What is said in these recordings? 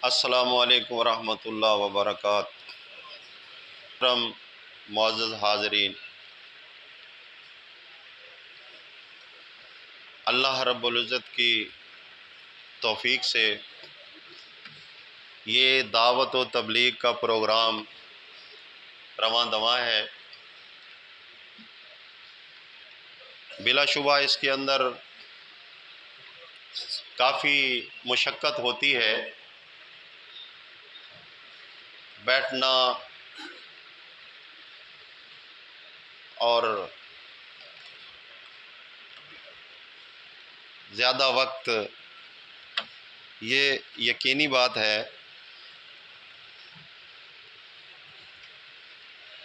السلام علیکم ورحمۃ اللہ وبرکاتہ۔ محترم معزز حاضرین، اللہ رب العزت کی توفیق سے یہ دعوت و تبلیغ کا پروگرام رواں دواں ہے۔ بلا شبہ اس کے اندر کافی مشقت ہوتی ہے، بیٹھنا اور زیادہ وقت، یہ یقینی بات ہے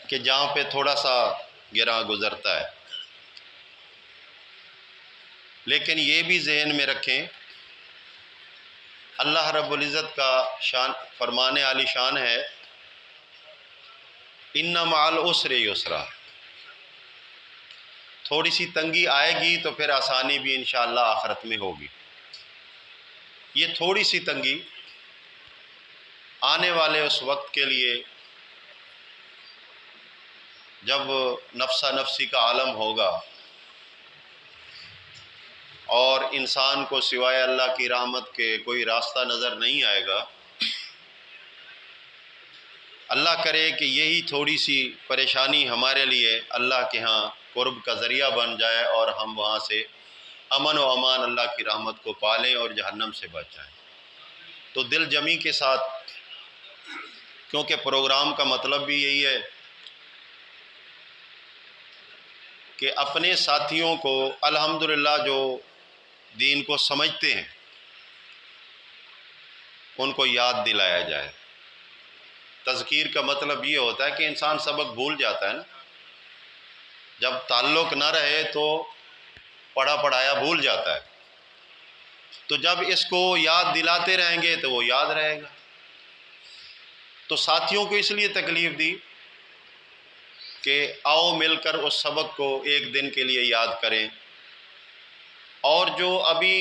کہ جہاں پہ تھوڑا سا گراں گزرتا ہے، لیکن یہ بھی ذہن میں رکھیں اللہ رب العزت کا شان فرمانے عالی شان ہے، ان مع العسر یسرا۔ تھوڑی سی تنگی آئے گی تو پھر آسانی بھی انشاءاللہ آخرت میں ہوگی۔ یہ تھوڑی سی تنگی آنے والے اس وقت کے لیے جب نفسا نفسی کا عالم ہوگا اور انسان کو سوائے اللہ کی رحمت کے کوئی راستہ نظر نہیں آئے گا، اللہ کرے کہ یہی تھوڑی سی پریشانی ہمارے لیے اللہ کے ہاں قرب کا ذریعہ بن جائے اور ہم وہاں سے امن و امان اللہ کی رحمت کو پالیں اور جہنم سے بچ جائیں۔ تو دل جمی کے ساتھ، کیونکہ پروگرام کا مطلب بھی یہی ہے کہ اپنے ساتھیوں کو الحمدللہ جو دین کو سمجھتے ہیں ان کو یاد دلایا جائے۔ تذکیر کا مطلب یہ ہوتا ہے کہ انسان سبق بھول جاتا ہے نا، جب تعلق نہ رہے تو پڑھا پڑھایا بھول جاتا ہے، تو جب اس کو یاد دلاتے رہیں گے تو وہ یاد رہے گا۔ تو ساتھیوں کو اس لیے تکلیف دی کہ آؤ مل کر اس سبق کو ایک دن کے لیے یاد کریں، اور جو ابھی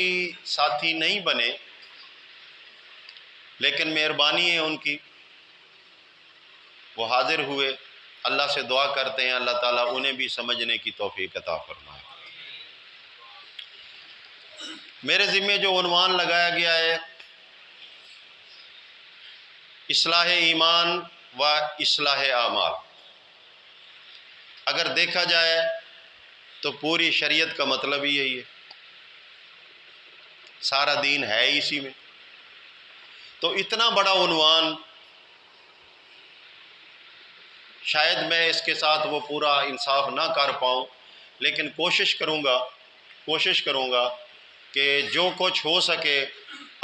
ساتھی نہیں بنے لیکن مہربانی ہے ان کی، وہ حاضر ہوئے، اللہ سے دعا کرتے ہیں اللہ تعالیٰ انہیں بھی سمجھنے کی توفیق عطا فرمائے۔ میرے ذمہ جو عنوان لگایا گیا ہے اصلاح ایمان و اصلاح اعمال، اگر دیکھا جائے تو پوری شریعت کا مطلب ہی یہی ہے، سارا دین ہے اسی میں۔ تو اتنا بڑا عنوان شاید میں اس کے ساتھ وہ پورا انصاف نہ کر پاؤں، لیکن کوشش کروں گا کہ جو کچھ ہو سکے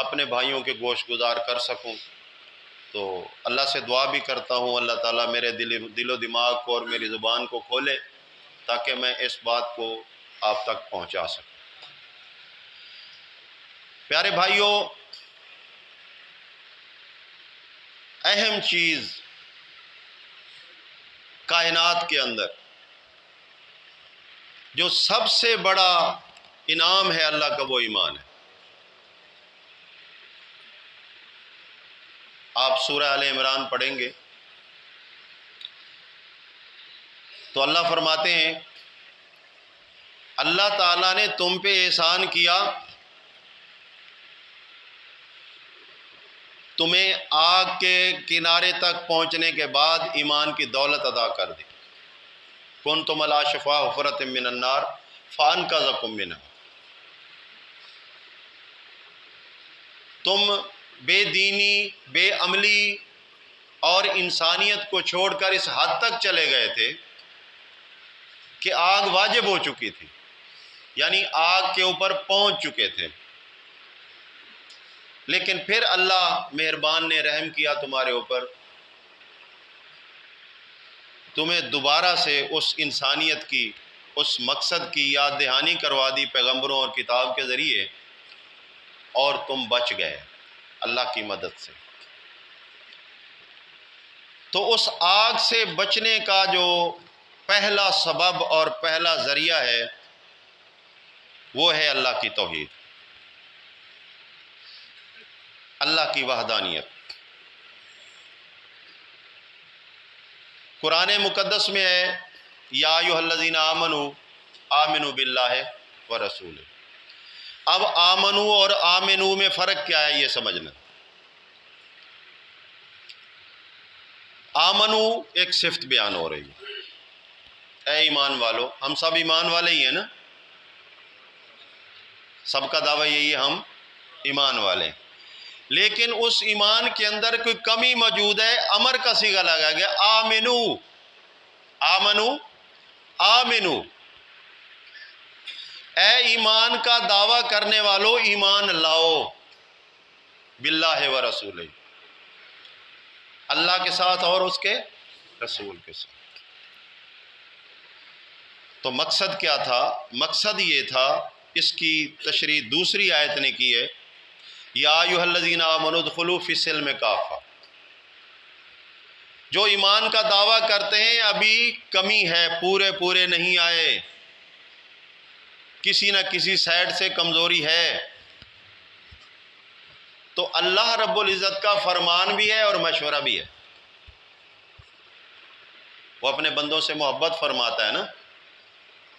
اپنے بھائیوں کے گوش گزار کر سکوں۔ تو اللہ سے دعا بھی کرتا ہوں اللہ تعالیٰ میرے دل و دماغ کو اور میری زبان کو کھولے تاکہ میں اس بات کو آپ تک پہنچا سکوں۔ پیارے بھائیوں، اہم چیز کائنات کے اندر جو سب سے بڑا انعام ہے اللہ کا، وہ ایمان ہے۔ آپ سورہ آل عمران پڑھیں گے تو اللہ فرماتے ہیں اللہ تعالیٰ نے تم پہ احسان کیا، تمہیں آگ کے کنارے تک پہنچنے کے بعد ایمان کی دولت عطا کر دی۔ کنتم علی شفا حفرۃ من النار فانقذکم منہا۔ تم بے دینی، بے عملی اور انسانیت کو چھوڑ کر اس حد تک چلے گئے تھے کہ آگ واجب ہو چکی تھی، یعنی آگ کے اوپر پہنچ چکے تھے، لیکن پھر اللہ مہربان نے رحم کیا تمہارے اوپر، تمہیں دوبارہ سے اس انسانیت کی، اس مقصد کی یاد دہانی کروا دی پیغمبروں اور کتاب کے ذریعے، اور تم بچ گئے اللہ کی مدد سے۔ تو اس آگ سے بچنے کا جو پہلا سبب اور پہلا ذریعہ ہے وہ ہے اللہ کی توحید، اللہ کی وحدانیت۔ قرآن مقدس میں ہے یا ایھا الذین آمنوا آمنوا باللہ ورسولہ۔ اب آمنو اور آمنو میں فرق کیا ہے یہ سمجھنا۔ آمنو ایک صفت بیان ہو رہی ہے، اے ایمان والو، ہم سب ایمان والے ہی ہیں نا، سب کا دعویٰ یہی ہے ہم ایمان والے ہیں، لیکن اس ایمان کے اندر کوئی کمی موجود ہے، امر کا صیغہ لگا گیا، آمنو آمنو آمنو، اے ایمان کا دعویٰ کرنے والو ایمان لاؤ، باللہ و رسولہ، اللہ کے ساتھ اور اس کے رسول کے ساتھ۔ تو مقصد کیا تھا؟ مقصد یہ تھا، اس کی تشریح دوسری آیت نے کی ہے، یا ایھا الذین آمنوا ادخلوا فی السلم کافہ۔ جو ایمان کا دعویٰ کرتے ہیں ابھی کمی ہے، پورے نہیں آئے، کسی نہ کسی سائڈ سے کمزوری ہے، تو اللہ رب العزت کا فرمان بھی ہے اور مشورہ بھی ہے۔ وہ اپنے بندوں سے محبت فرماتا ہے نا،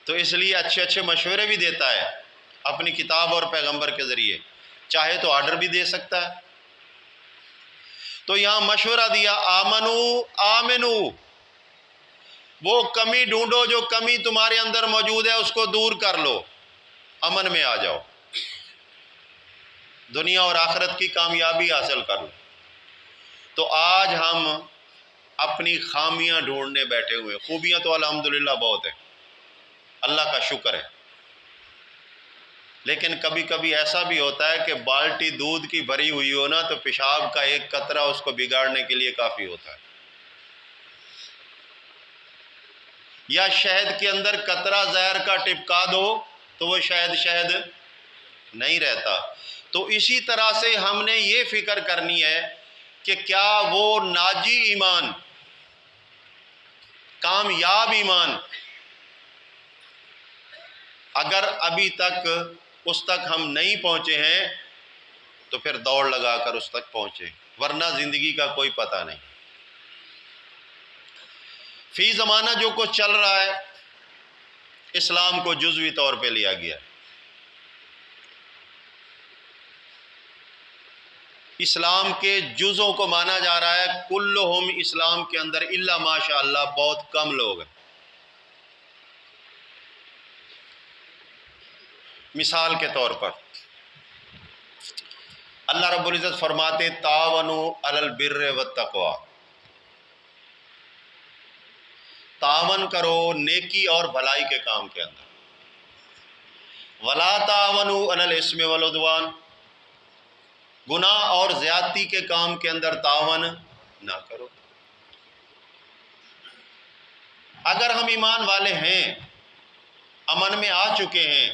تو اس لیے اچھے اچھے مشورے بھی دیتا ہے اپنی کتاب اور پیغمبر کے ذریعے، چاہے تو آرڈر بھی دے سکتا ہے۔ تو یہاں مشورہ دیا، آمنو آمنو، وہ کمی ڈھونڈو جو کمی تمہارے اندر موجود ہے، اس کو دور کر لو، امن میں آ جاؤ، دنیا اور آخرت کی کامیابی حاصل کر لو۔ تو آج ہم اپنی خامیاں ڈھونڈنے بیٹھے ہوئے، خوبیاں تو الحمدللہ بہت ہیں، اللہ کا شکر ہے، لیکن کبھی کبھی ایسا بھی ہوتا ہے کہ بالٹی دودھ کی بھری ہوئی ہو نا، تو پیشاب کا ایک قطرہ اس کو بگاڑنے کے لیے کافی ہوتا ہے، یا شہد کے اندر قطرہ زہر کا ٹپکا دو تو وہ شہد نہیں رہتا۔ تو اسی طرح سے ہم نے یہ فکر کرنی ہے کہ کیا وہ ناجی ایمان، کامیاب ایمان، اگر ابھی تک اس تک ہم نہیں پہنچے ہیں تو پھر دوڑ لگا کر اس تک پہنچے، ورنہ زندگی کا کوئی پتہ نہیں۔ فی زمانہ جو کچھ چل رہا ہے، اسلام کو جزوی طور پہ لیا گیا ہے، اسلام کے جزوں کو مانا جا رہا ہے، کلہم اسلام کے اندر الا ماشاء اللہ، بہت کم لوگ ہیں۔ مثال کے طور پر اللہ رب العزت فرماتے تعاونوا علی البر والتقوی، تعاون کرو نیکی اور بھلائی کے کام کے اندر، ولا تعاونوا علی الاثم والعدوان، گناہ اور زیادتی کے کام کے اندر تعاون نہ کرو۔ اگر ہم ایمان والے ہیں، امن میں آ چکے ہیں،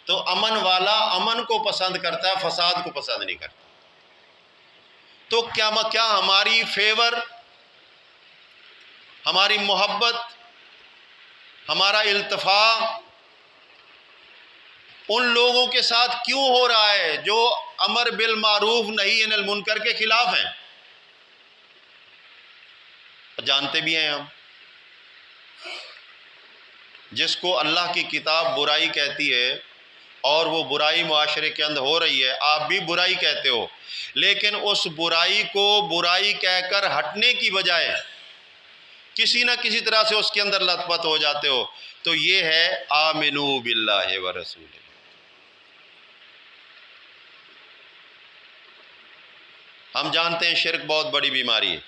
تو امن والا امن کو پسند کرتا ہے، فساد کو پسند نہیں کرتا۔ تو کیا ہماری فیور، ہماری محبت، ہمارا التفاق ان لوگوں کے ساتھ کیوں ہو رہا ہے جو امر بالمعروف نہی عن المنکر کے خلاف ہیں؟ جانتے بھی ہیں ہم، جس کو اللہ کی کتاب برائی کہتی ہے اور وہ برائی معاشرے کے اندر ہو رہی ہے، آپ بھی برائی کہتے ہو، لیکن اس برائی کو برائی کہہ کر ہٹنے کی بجائے کسی نہ کسی طرح سے اس کے اندر لت پت ہو جاتے ہو، تو یہ ہے آمنو باللہ ورسولہ۔ ہم جانتے ہیں شرک بہت بڑی بیماری ہے،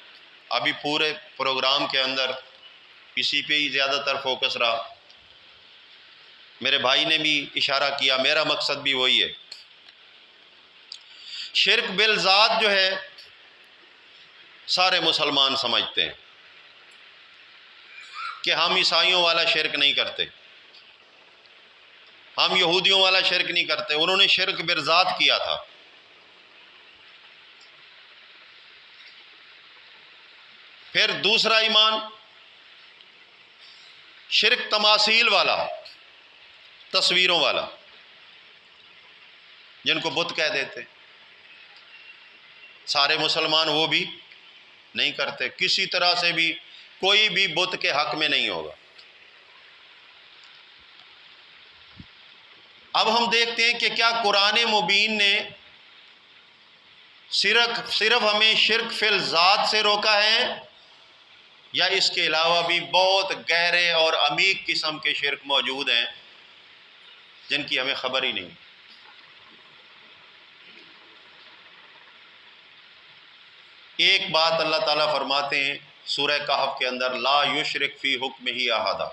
ابھی پورے پروگرام کے اندر اسی پہ ہی زیادہ تر فوکس رہا، میرے بھائی نے بھی اشارہ کیا، میرا مقصد بھی وہی ہے۔ شرک بالذات جو ہے سارے مسلمان سمجھتے ہیں کہ ہم عیسائیوں والا شرک نہیں کرتے، ہم یہودیوں والا شرک نہیں کرتے، انہوں نے شرک بالذات کیا تھا۔ پھر دوسرا ایمان شرک تماثیل والا، تصویروں والا، جن کو بت کہہ دیتے، سارے مسلمان وہ بھی نہیں کرتے، کسی طرح سے بھی کوئی بھی بت کے حق میں نہیں ہوگا۔ اب ہم دیکھتے ہیں کہ کیا قرآن مبین نے صرف ہمیں شرک فی الذات سے روکا ہے، یا اس کے علاوہ بھی بہت گہرے اور عمیق قسم کے شرک موجود ہیں جن کی ہمیں خبر ہی نہیں۔ ایک بات اللہ تعالیٰ فرماتے ہیں سورہ کہف کے اندر، لا یشرک فی حکمہ احدا،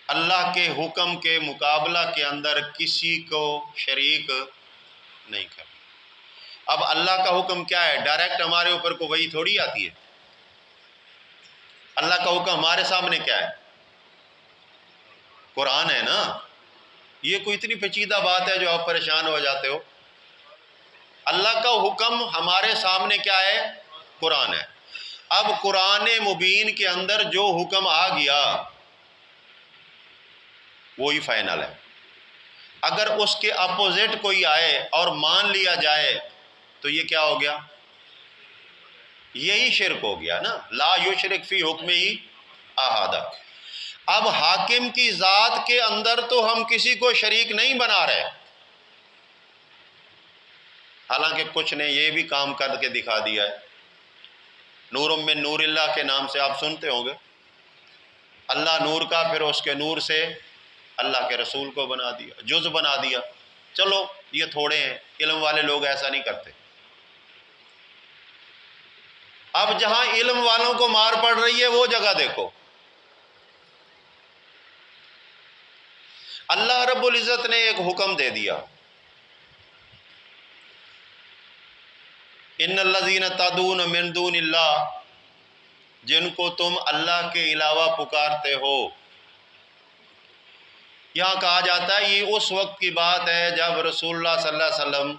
اللہ کے حکم کے مقابلہ کے اندر کسی کو شریک نہیں کرنا۔ اب اللہ کا حکم کیا ہے؟ ڈائریکٹ ہمارے اوپر کو وہی تھوڑی آتی ہے۔ اللہ کا حکم ہمارے سامنے کیا ہے؟ قرآن ہے نا۔ یہ کوئی اتنی پیچیدہ بات ہے جو آپ پریشان ہو جاتے ہو؟ اللہ کا حکم ہمارے سامنے کیا ہے؟ قرآن ہے۔ اب قرآن مبین کے اندر جو حکم آ گیا وہی فائنل ہے۔ اگر اس کے اپوزٹ کوئی آئے اور مان لیا جائے تو یہ کیا ہو گیا؟ یہی شرک ہو گیا نا، لا یشرک فی حکمہ احد۔ اب حاکم کی ذات کے اندر تو ہم کسی کو شریک نہیں بنا رہے، حالانکہ کچھ نے یہ بھی کام کر کے دکھا دیا ہے۔ نور من نور اللہ کے نام سے آپ سنتے ہوں گے، اللہ نور کا، پھر اس کے نور سے اللہ کے رسول کو بنا دیا، جز بنا دیا۔ چلو یہ تھوڑے ہیں، علم والے لوگ ایسا نہیں کرتے۔ اب جہاں علم والوں کو مار پڑ رہی ہے وہ جگہ دیکھو۔ اللہ رب العزت نے ایک حکم دے دیا، ان الذین تدعون من دون اللہ، جن کو تم اللہ کے علاوہ پکارتے ہو۔ یہاں کہا جاتا ہے یہ اس وقت کی بات ہے جب رسول اللہ صلی اللہ علیہ وسلم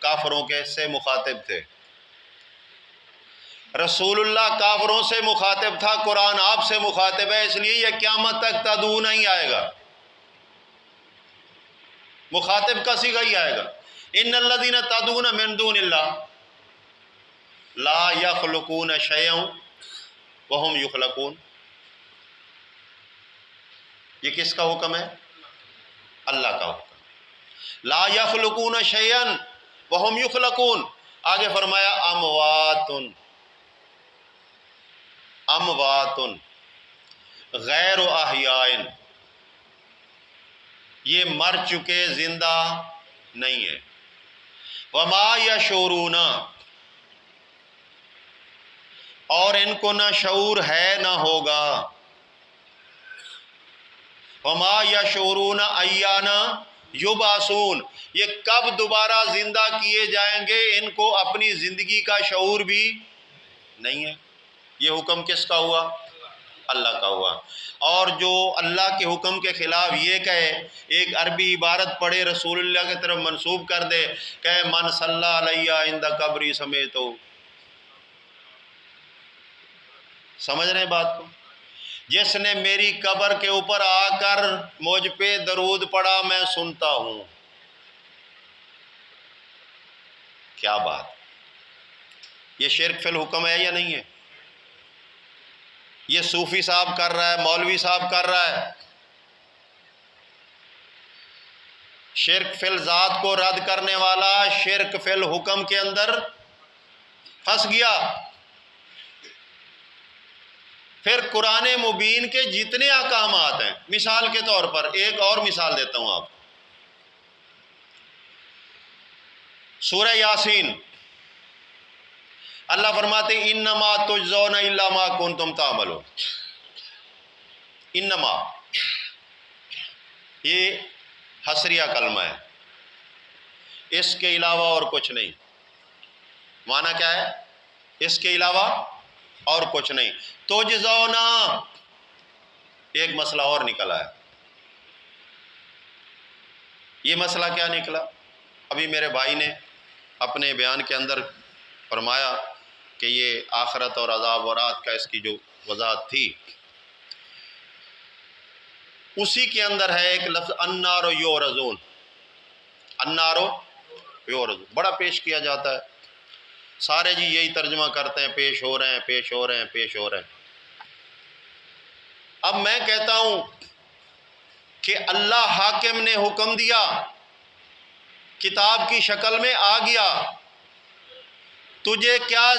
کافروں کے سے مخاطب تھے۔ رسول اللہ کافروں سے مخاطب تھا، قرآن آپ سے مخاطب ہے، اس لیے یہ قیامت تک تدعو نہیں آئے گا، مخاطب کا صیغہ ہی آئے گا۔ ان الذین تدعون من دون اللہ لا یخلقون شیئا وہم یخلقون۔ یہ کس کا حکم ہے؟ اللہ کا حکم۔ لا یخلقون شیئا وہم یخلقون، آگے فرمایا اموات، اموات غیر احیاء، یہ مر چکے، زندہ نہیں ہے۔ وما یشعرون، اور ان کو نہ شعور ہے نہ ہوگا۔ وما یشعرون ایان یبعثون، یہ کب دوبارہ زندہ کیے جائیں گے ان کو اپنی زندگی کا شعور بھی نہیں ہے۔ یہ حکم کس کا ہوا؟ اللہ کا ہوا۔ اور جو اللہ کے حکم کے خلاف یہ کہے، ایک عربی عبارت پڑھے رسول اللہ کی طرف منسوب کر دے، کہ من صلی علیہ عند قبری سمیتو، سمجھ رہے ہیں بات کو؟ جس نے میری قبر کے اوپر آ کر مجھ پہ درود پڑھا میں سنتا ہوں۔ کیا بات! یہ شرک فی الحکم ہے یا نہیں ہے؟ یہ صوفی صاحب کر رہا ہے، مولوی صاحب کر رہا ہے۔ شرک فی الذات کو رد کرنے والا شرک فی الحکم کے اندر پھنس گیا۔ پھر قرآن مبین کے جتنے احکامات ہیں، مثال کے طور پر ایک اور مثال دیتا ہوں آپ، سورہ یاسین، اللہ فرماتے ہیں انما تجزون الا ما کنتم تعملون۔ انما، یہ حصریہ کلمہ ہے، اس کے علاوہ اور کچھ نہیں۔ معنی کیا ہے؟ اس کے علاوہ اور کچھ نہیں۔ تجزونا، ایک مسئلہ اور نکلا ہے۔ یہ مسئلہ کیا نکلا؟ ابھی میرے بھائی نے اپنے بیان کے اندر فرمایا کہ یہ آخرت اور عذاب و رات کا اس کی جو وضاحت تھی، اسی کے اندر ہے ایک لفظ النار یعرضون۔ النار یعرضون بڑا پیش کیا جاتا ہے، سارے جی یہی ترجمہ کرتے ہیں، پیش ہو رہے ہیں، پیش ہو رہے ہیں، پیش ہو رہے ہیں۔ اب میں کہتا ہوں کہ اللہ حاکم نے حکم دیا، کتاب کی شکل میں آ گیا، تجھے کیا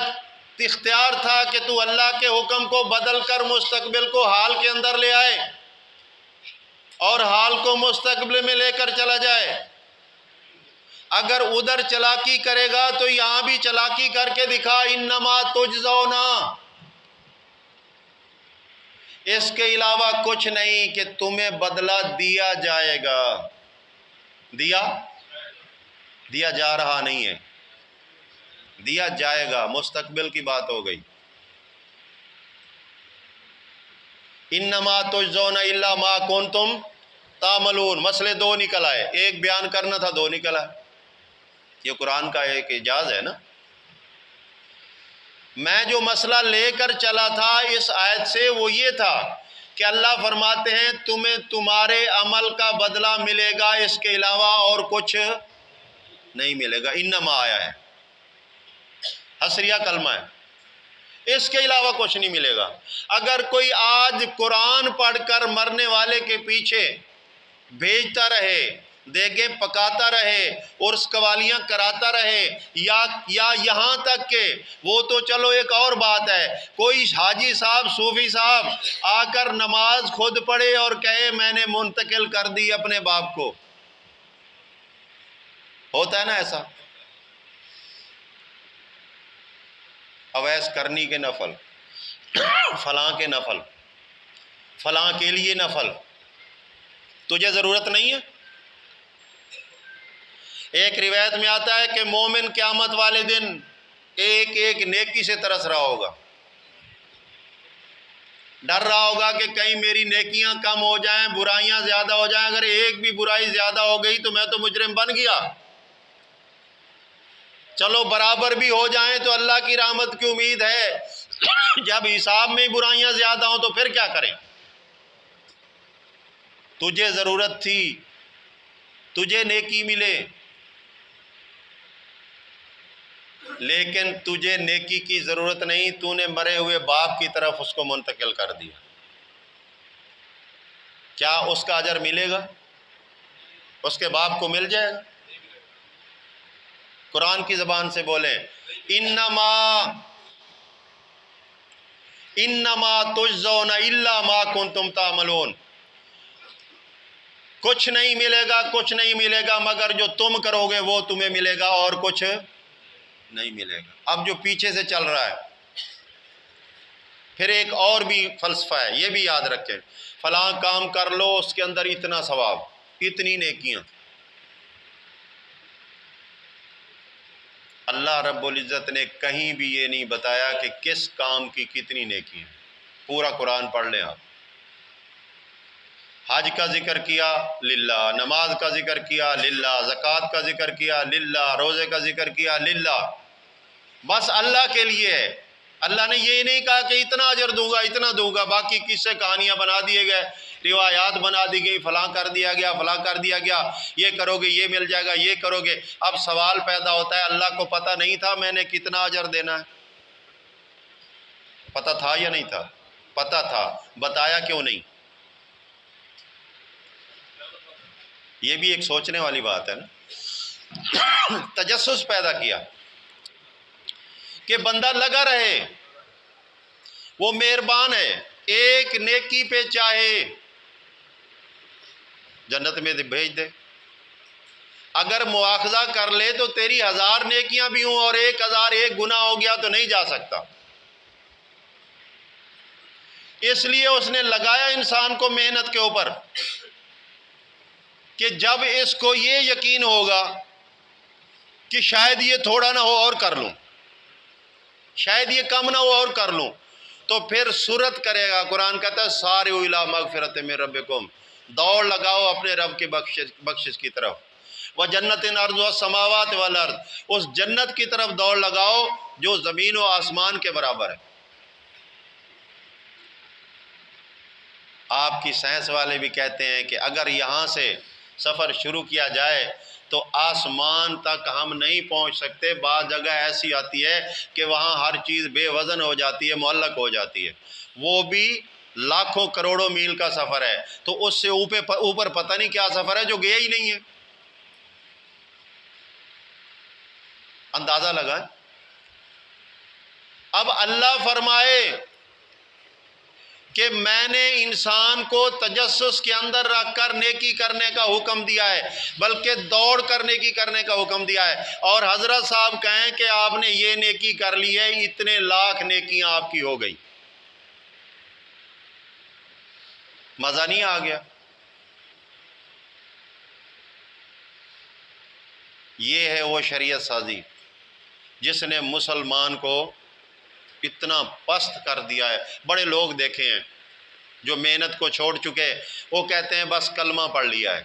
اختیار تھا کہ تو اللہ کے حکم کو بدل کر مستقبل کو حال کے اندر لے آئے اور حال کو مستقبل میں لے کر چلا جائے؟ اگر ادھر چلاکی کرے گا تو یہاں بھی چلاکی کر کے دکھا، انما تجزون، اس کے علاوہ کچھ نہیں کہ تمہیں بدلہ دیا جائے گا۔ دیا جا رہا نہیں ہے، دیا جائے گا، مستقبل کی بات ہو گئی۔ انما تجزون الا ما کنتم تعملون، مسئلے دو نکل آئے، ایک بیان کرنا تھا، دو نکل آئے۔ یہ قرآن کا ایک اعجاز ہے نا۔ میں جو مسئلہ لے کر چلا تھا اس آیت سے وہ یہ تھا کہ اللہ فرماتے ہیں تمہیں تمہارے عمل کا بدلہ ملے گا، اس کے علاوہ اور کچھ نہیں ملے گا۔ انما آیا ہے، حصریہ کلمہ ہے، اس کے علاوہ کچھ نہیں ملے گا۔ اگر کوئی آج قرآن پڑھ کر مرنے والے کے پیچھے بھیجتا رہے، دیگیں پکاتا رہے، عرس قوالیاں کراتا رہے، یا یہاں تک کہ وہ تو چلو ایک اور بات ہے، کوئی حاجی صاحب، صوفی صاحب آ کر نماز خود پڑھے اور کہے میں نے منتقل کر دی اپنے باپ کو، ہوتا ہے نا ایسا؟ اویس کرنی کے نفل، فلاں کے نفل، فلاں کے لیے نفل، تجھے ضرورت نہیں ہے؟ ایک روایت میں آتا ہے کہ مومن قیامت والے دن ایک ایک نیکی سے ترس رہا ہوگا، ڈر رہا ہوگا کہ کہیں میری نیکیاں کم ہو جائیں، برائیاں زیادہ ہو جائیں، اگر ایک بھی برائی زیادہ ہو گئی تو میں تو مجرم بن گیا، چلو برابر بھی ہو جائیں تو اللہ کی رحمت کی امید ہے، جب حساب میں برائیاں زیادہ ہوں تو پھر کیا کریں؟ تجھے ضرورت تھی، تجھے نیکی ملے، لیکن تجھے نیکی کی ضرورت نہیں، تو نے مرے ہوئے باپ کی طرف اس کو منتقل کر دیا، کیا اس کا اجر ملے گا؟ اس کے باپ کو مل جائے گا؟ قرآن کی زبان سے بولیں، انما تجزون الا ما کنتم تعملون، کچھ نہیں ملے گا، کچھ نہیں ملے گا مگر جو تم کرو گے وہ تمہیں ملے گا، اور کچھ نہیں ملے گا۔ اب جو پیچھے سے چل رہا ہے پھر ایک اور بھی فلسفہ ہے، یہ بھی یاد رکھیں، فلاں کام کر لو اس کے اندر اتنا ثواب، اتنی نیکیاں۔ اللہ رب العزت نے کہیں بھی یہ نہیں بتایا کہ کس کام کی کتنی نیکی ہیں، پورا قرآن پڑھ لیں آپ۔ حج کا ذکر کیا للہ، نماز کا ذکر کیا للہ، زکوٰۃ کا ذکر کیا للہ، روزے کا ذکر کیا للہ، بس اللہ کے لیے ہے۔ اللہ نے یہ نہیں کہا کہ اتنا اجر دوں گا، اتنا دوں گا، باقی قصے کہانیاں بنا دیے گئے، روایات بنا دی گئی، فلاں کر دیا گیا، فلاں کر دیا گیا، یہ کرو گے یہ مل جائے گا، یہ کرو گے۔ اب سوال پیدا ہوتا ہے، اللہ کو پتہ نہیں تھا میں نے کتنا اجر دینا ہے؟ پتہ تھا یا نہیں تھا؟ پتہ تھا، بتایا کیوں نہیں؟ یہ بھی ایک سوچنے والی بات ہے نا۔ تجسس پیدا کیا کہ بندہ لگا رہے، وہ مہربان ہے، ایک نیکی پہ چاہے جنت میں بھیج دے، اگر مواخذہ کر لے تو تیری 1000 نیکیاں بھی ہوں اور 1000 ایک گناہ ہو گیا تو نہیں جا سکتا۔ اس لیے اس نے لگایا انسان کو محنت کے اوپر کہ جب اس کو یہ یقین ہوگا کہ شاید یہ تھوڑا نہ ہو اور کر لوں، شاید یہ کم نہ ہو اور کر لوں، تو پھر سرعت کرے گا۔ قرآن کہتا ہے سارعوا الی مغفرۃ من ربکم، دوڑ لگاؤ اپنے رب کی بخشش کی طرف، وجنۃ عرضها السماوات والارض، اس جنت کی طرف دوڑ لگاؤ جو زمین و آسمان کے برابر ہے۔ آپ کی سائنس والے بھی کہتے ہیں کہ اگر یہاں سے سفر شروع کیا جائے تو آسمان تک ہم نہیں پہنچ سکتے. بعض جگہ ایسی آتی ہے کہ وہاں ہر چیز بے وزن ہو جاتی ہے, معلق ہو جاتی ہے, وہ بھی لاکھوں کروڑوں میل کا سفر ہے. تو اس سے اوپر پتہ نہیں کیا سفر ہے جو گیا ہی نہیں ہے. اندازہ لگائیں. اب اللہ فرمائے کہ میں نے انسان کو تجسس کے اندر رکھ کر نیکی کرنے کا حکم دیا ہے, بلکہ دوڑ کر نیکی کرنے کا حکم دیا ہے. اور حضرت صاحب کہیں کہ آپ نے یہ نیکی کر لی ہے, اتنے لاکھ نیکیاں آپ کی ہو گئی. مزہ نہیں آ گیا؟ یہ ہے وہ شریعت سازی جس نے مسلمان کو اتنا پست کر دیا ہے. بڑے لوگ دیکھے ہیں جو محنت کو چھوڑ چکے, وہ کہتے ہیں بس کلمہ پڑھ لیا ہے,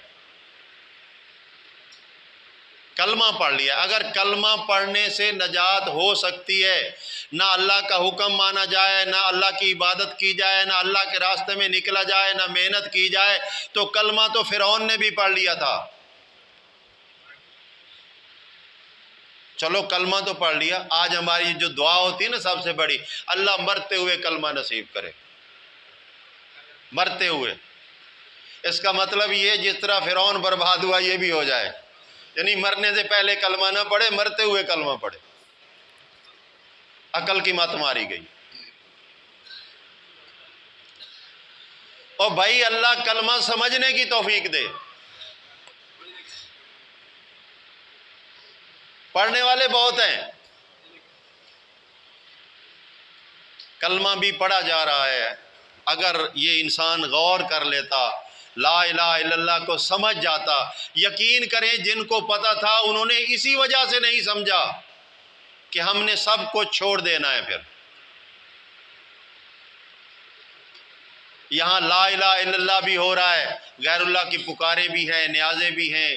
کلمہ پڑھ لیا. اگر کلمہ پڑھنے سے نجات ہو سکتی ہے, نہ اللہ کا حکم مانا جائے, نہ اللہ کی عبادت کی جائے, نہ اللہ کے راستے میں نکلا جائے, نہ محنت کی جائے, تو کلمہ تو فرعون نے بھی پڑھ لیا تھا. چلو کلمہ تو پڑھ لیا. آج ہماری جو دعا ہوتی ہے نا سب سے بڑی, اللہ مرتے ہوئے کلمہ نصیب کرے. مرتے ہوئے, اس کا مطلب یہ جس طرح فرعون برباد ہوا یہ بھی ہو جائے. یعنی مرنے سے پہلے کلمہ نہ پڑھے, مرتے ہوئے کلمہ پڑھے. عقل کی مت ماری گئی. اور بھائی اللہ کلمہ سمجھنے کی توفیق دے. پڑھنے والے بہت ہیں, کلمہ بھی پڑھا جا رہا ہے. اگر یہ انسان غور کر لیتا, لا الہ الا اللہ کو سمجھ جاتا, یقین کریں جن کو پتہ تھا انہوں نے اسی وجہ سے نہیں سمجھا کہ ہم نے سب کو چھوڑ دینا ہے. پھر یہاں لا الہ الا اللہ بھی ہو رہا ہے, غیر اللہ کی پکارے بھی ہیں, نیازیں بھی ہیں,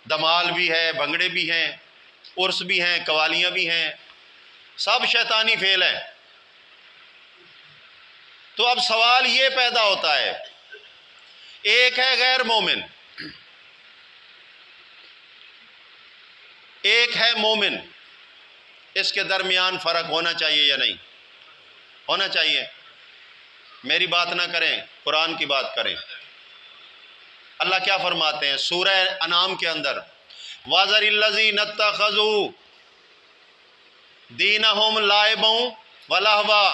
دمال بھی ہے, بھنگڑے بھی ہیں, عرس بھی ہیں, قوالیاں بھی ہیں, سب شیطانی فعل ہیں. تو اب سوال یہ پیدا ہوتا ہے, ایک ہے غیر مومن, ایک ہے مومن, اس کے درمیان فرق ہونا چاہیے یا نہیں ہونا چاہیے؟ میری بات نہ کریں, قرآن کی بات کریں. اللہ کیا فرماتے ہیں سورہ انعام کے اندر, وَذَرِ الَّذِينَ اتَّخَذُوا دِینَهُمْ لَعِبًا وَلَهْوًا,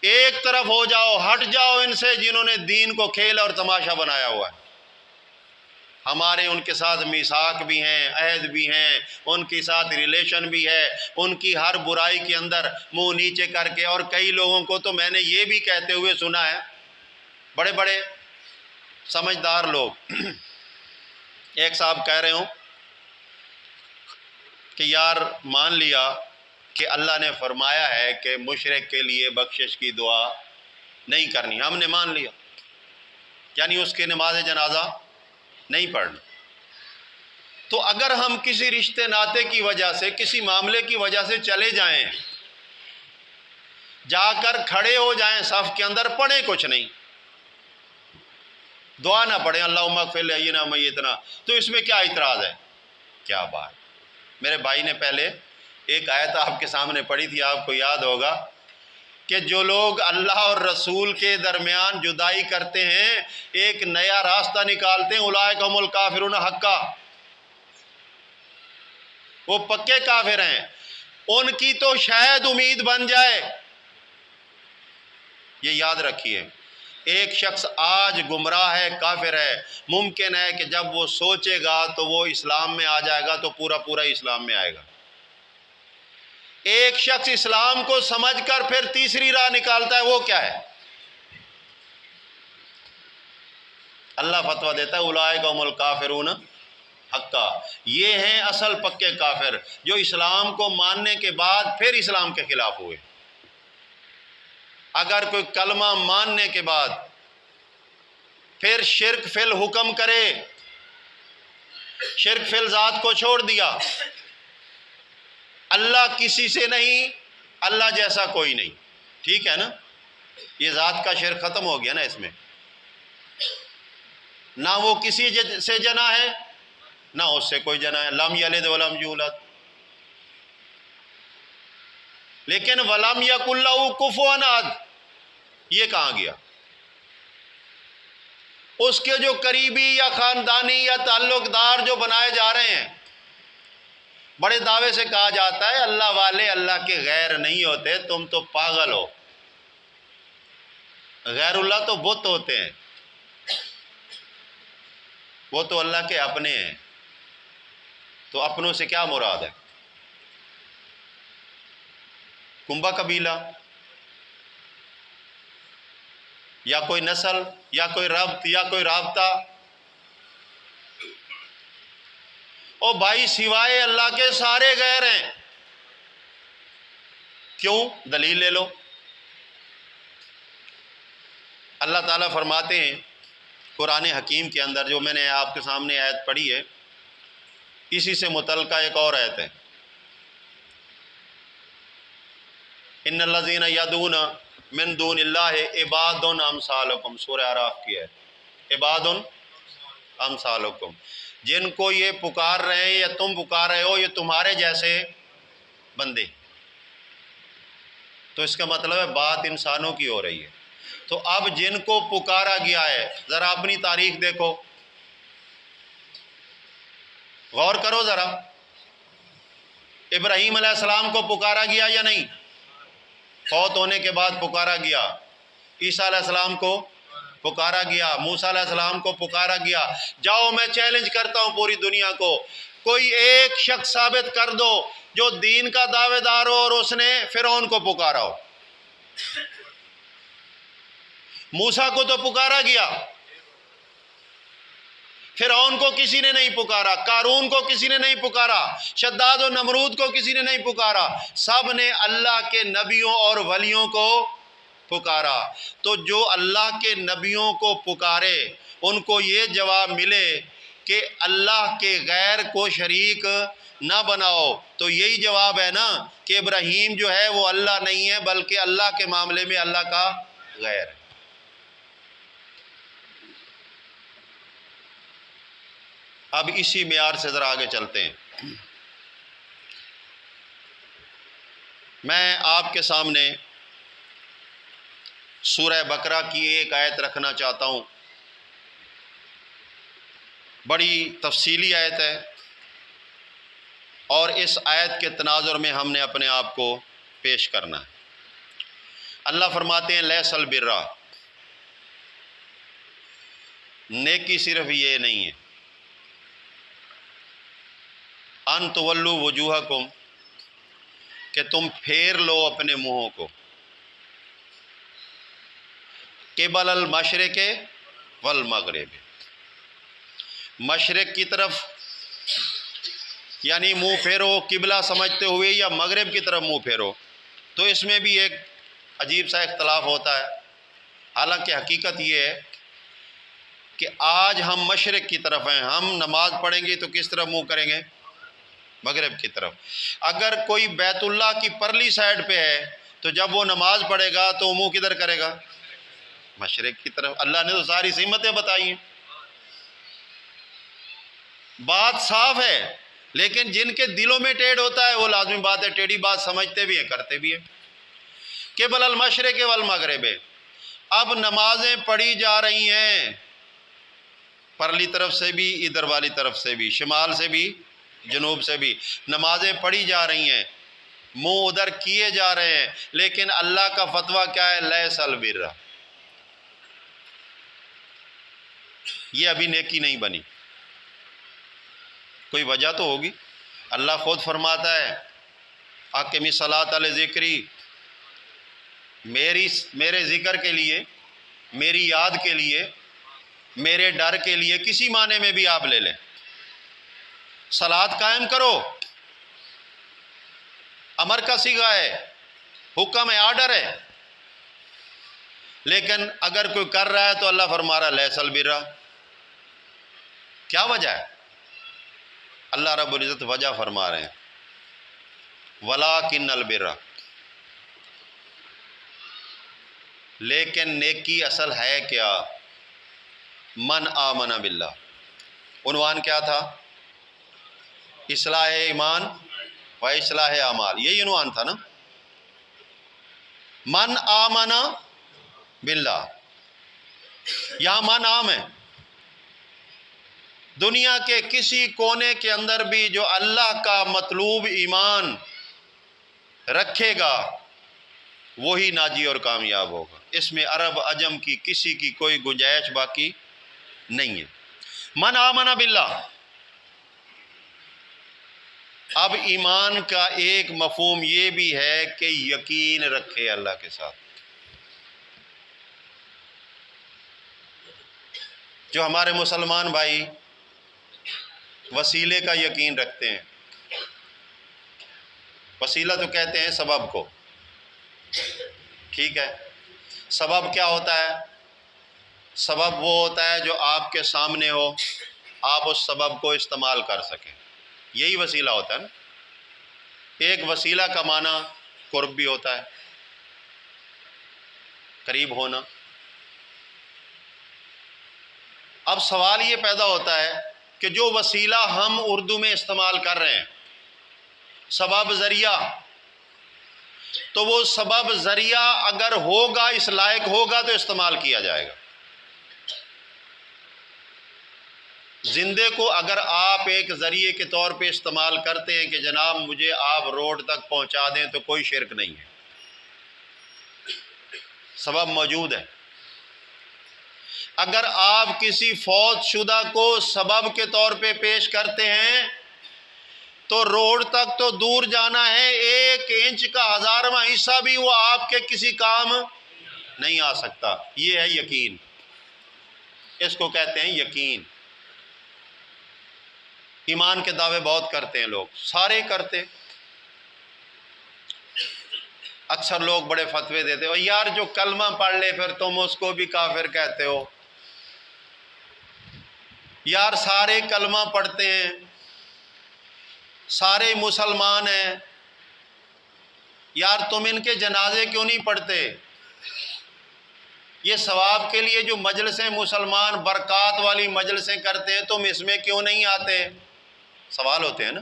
ایک طرف ہو جاؤ, ہٹ جاؤ ان سے جنہوں نے دین کو کھیل اور تماشا بنایا ہوا ہے. ہمارے ان کے ساتھ میثاق بھی ہیں, عہد بھی ہیں, ان کے ساتھ ریلیشن بھی ہے, ان کی ہر برائی کے اندر منہ نیچے کر کے. اور کئی لوگوں کو تو میں نے یہ بھی کہتے ہوئے سنا ہے, بڑے بڑے سمجھدار لوگ, ایک صاحب کہہ رہے ہوں کہ یار مان لیا کہ اللہ نے فرمایا ہے کہ مشرک کے لیے بخشش کی دعا نہیں کرنی, ہم نے مان لیا, یعنی اس کے نماز جنازہ نہیں پڑھنا. تو اگر ہم کسی رشتے ناطے کی وجہ سے, کسی معاملے کی وجہ سے چلے جائیں, جا کر کھڑے ہو جائیں صف کے اندر, پڑھیں کچھ نہیں, دعا نہ پڑھیں اللہم اغفر لینا میتنا, تو اس میں کیا اعتراض ہے؟ کیا بات. میرے بھائی نے پہلے ایک آیت آپ کے سامنے پڑھی تھی, آپ کو یاد ہوگا کہ جو لوگ اللہ اور رسول کے درمیان جدائی کرتے ہیں, ایک نیا راستہ نکالتے ہیں, اولئک هم الکافرون حقا, وہ پکے کافر ہیں, ان کی تو شاید امید بن جائے. یہ یاد رکھیے, ایک شخص آج گمراہ ہے, کافر ہے, ممکن ہے کہ جب وہ سوچے گا تو وہ اسلام میں آ جائے گا, تو پورا پورا اسلام میں آئے گا. ایک شخص اسلام کو سمجھ کر پھر تیسری راہ نکالتا ہے, وہ کیا ہے؟ اللہ فتویٰ دیتا ہے اولئک هم الکافرون حقا, یہ ہیں اصل پکے کافر جو اسلام کو ماننے کے بعد پھر اسلام کے خلاف ہوئے. اگر کوئی کلمہ ماننے کے بعد پھر شرک فی الحکم کرے, شرک فی الذات کو چھوڑ دیا, اللہ کسی سے نہیں, اللہ جیسا کوئی نہیں, ٹھیک ہے نا, یہ ذات کا شرک ختم ہو گیا نا. اس میں نہ وہ کسی سے جنا ہے, نہ اس سے کوئی جنا ہے، لم یلد ولم یولد. لیکن ولم یکن لہ کفوا احد یہ کہاں گیا؟ اس کے جو قریبی یا خاندانی یا تعلق دار جو بنائے جا رہے ہیں، بڑے دعوے سے کہا جاتا ہے اللہ والے اللہ کے غیر نہیں ہوتے، تم تو پاگل ہو، غیر اللہ تو بت ہوتے ہیں، وہ تو اللہ کے اپنے ہیں. تو اپنوں سے کیا مراد ہے؟ کنبا قبیلہ یا کوئی نسل یا کوئی ربط یا کوئی رابطہ؟ او بھائی سوائے اللہ کے سارے غیر ہیں. کیوں؟ دلیل لے لو. اللہ تعالیٰ فرماتے ہیں قرآن حکیم کے اندر، جو میں نے آپ کے سامنے آیت پڑھی ہے، اسی سے متعلقہ ایک اور آیت ہے، ان الذین یدعون من دون اللہ عباد امثالکم، سورہ اعراف کی ہے، عباد امثالکم، جن کو یہ پکار رہے ہیں یا تم پکار رہے ہو یہ تمہارے جیسے بندے. تو اس کا مطلب ہے بات انسانوں کی ہو رہی ہے. تو اب جن کو پکارا گیا ہے، ذرا اپنی تاریخ دیکھو، غور کرو ذرا. ابراہیم علیہ السلام کو پکارا گیا یا نہیں؟ فوت ہونے کے بعد پکارا گیا. عیسیٰ علیہ السلام کو پکارا گیا. موسیٰ علیہ السلام کو پکارا گیا. جاؤ میں چیلنج کرتا ہوں پوری دنیا کو، کوئی ایک شخص ثابت کر دو جو دین کا دعوے دار ہو اور اس نے فرعون کو پکارا ہو. موسیٰ کو تو پکارا گیا، فرعون کو کسی نے نہیں پکارا، قارون کو کسی نے نہیں پکارا، شداد و نمرود کو کسی نے نہیں پکارا، سب نے اللہ کے نبیوں اور ولیوں کو پکارا. تو جو اللہ کے نبیوں کو پکارے ان کو یہ جواب ملے کہ اللہ کے غیر کو شریک نہ بناؤ، تو یہی جواب ہے نا کہ ابراہیم جو ہے وہ اللہ نہیں ہے بلکہ اللہ کے معاملے میں اللہ کا غیر ہے. اب اسی معیار سے ذرا آگے چلتے ہیں. میں آپ کے سامنے سورہ بقرہ کی ایک آیت رکھنا چاہتا ہوں، بڑی تفصیلی آیت ہے، اور اس آیت کے تناظر میں ہم نے اپنے آپ کو پیش کرنا ہے. اللہ فرماتے ہیں لیس البر، نیکی صرف یہ نہیں ہے، ان تولوا وجوہکم، کہ تم پھیر لو اپنے منہوں کو، قبل المشرق والمغرب، مشرق کی طرف یعنی منہ پھیرو قبلہ سمجھتے ہوئے، یا مغرب کی طرف منہ پھیرو. تو اس میں بھی ایک عجیب سا اختلاف ہوتا ہے. حالانکہ حقیقت یہ ہے کہ آج ہم مشرق کی طرف ہیں، ہم نماز پڑھیں گے تو کس طرف منہ کریں گے؟ مغرب کی طرف. اگر کوئی بیت اللہ کی پرلی سائڈ پہ ہے تو جب وہ نماز پڑھے گا تو منہ کدھر کرے گا؟ مشرق کی طرف. اللہ نے تو ساری سمتیں بتائی ہیں، بات صاف ہے. لیکن جن کے دلوں میں ٹیڑھ ہوتا ہے وہ لازمی بات ہے ٹیڑھی بات سمجھتے بھی ہیں، کرتے بھی ہیں. قبل المشرق والمغرب. اب نمازیں پڑھی جا رہی ہیں پرلی طرف سے بھی، ادھر والی طرف سے بھی، شمال سے بھی، جنوب سے بھی نمازیں پڑھی جا رہی ہیں، منہ ادھر کیے جا رہے ہیں. لیکن اللہ کا فتویٰ کیا ہے؟ لیس البر، یہ ابھی نیکی نہیں بنی. کوئی وجہ تو ہوگی. اللہ خود فرماتا ہے اقیم الصلاۃ لذکری، میرے ذکر کے لیے، میری یاد کے لیے، میرے ڈر کے لیے، کسی معنی میں بھی آپ لے لیں، صلاۃ قائم کرو. امر کا صیغہ ہے، حکم ہے، آرڈر ہے. لیکن اگر کوئی کر رہا ہے تو اللہ فرما رہا ہے لیس البر. کیا وجہ ہے؟ اللہ رب العزت وجہ فرما رہے ہیں وَلَٰكِنَّ الْبِرَّ، لیکن نیکی اصل ہے کیا؟ من آمن باللہ. عنوان کیا تھا؟ اصلاح ایمان و اصلاح اعمال، یہی عنوان تھا نا. من آمن باللہ، یہاں من عام ہے. دنیا کے کسی کونے کے اندر بھی جو اللہ کا مطلوب ایمان رکھے گا وہی ناجی اور کامیاب ہوگا. اس میں عرب عجم کی کسی کی کوئی گنجائش باقی نہیں ہے. من آمن باللہ. اب ایمان کا ایک مفہوم یہ بھی ہے کہ یقین رکھے اللہ کے ساتھ. جو ہمارے مسلمان بھائی وسیلے کا یقین رکھتے ہیں، وسیلہ تو کہتے ہیں سبب کو، ٹھیک ہے. سبب کیا ہوتا ہے؟ سبب وہ ہوتا ہے جو آپ کے سامنے ہو، آپ اس سبب کو استعمال کر سکیں، یہی وسیلہ ہوتا ہے نا. ایک وسیلہ کا معنی قرب بھی ہوتا ہے، قریب ہونا. اب سوال یہ پیدا ہوتا ہے کہ جو وسیلہ ہم اردو میں استعمال کر رہے ہیں، سبب ذریعہ، تو وہ سبب ذریعہ اگر ہوگا، اس لائق ہوگا تو استعمال کیا جائے گا. زندے کو اگر آپ ایک ذریعے کے طور پہ استعمال کرتے ہیں کہ جناب مجھے آپ روڈ تک پہنچا دیں، تو کوئی شرک نہیں ہے، سبب موجود ہے. اگر آپ کسی فوت شدہ کو سبب کے طور پہ پیش کرتے ہیں تو روڈ تک تو دور جانا ہے، 1 انچ کا 1000واں حصہ بھی وہ آپ کے کسی کام نہیں آ سکتا. یہ ہے یقین، اس کو کہتے ہیں یقین. ایمان کے دعوے بہت کرتے ہیں لوگ، سارے کرتے. اکثر لوگ بڑے فتوے دیتے ہو، یار جو کلمہ پڑھ لے پھر تم اس کو بھی کافر کہتے ہو. یار سارے کلمہ پڑھتے ہیں، سارے مسلمان ہیں، یار تم ان کے جنازے کیوں نہیں پڑھتے؟ یہ ثواب کے لیے جو مجلسیں مسلمان برکات والی مجلسیں کرتے ہیں، تم اس میں کیوں نہیں آتے؟ سوال ہوتے ہیں نا.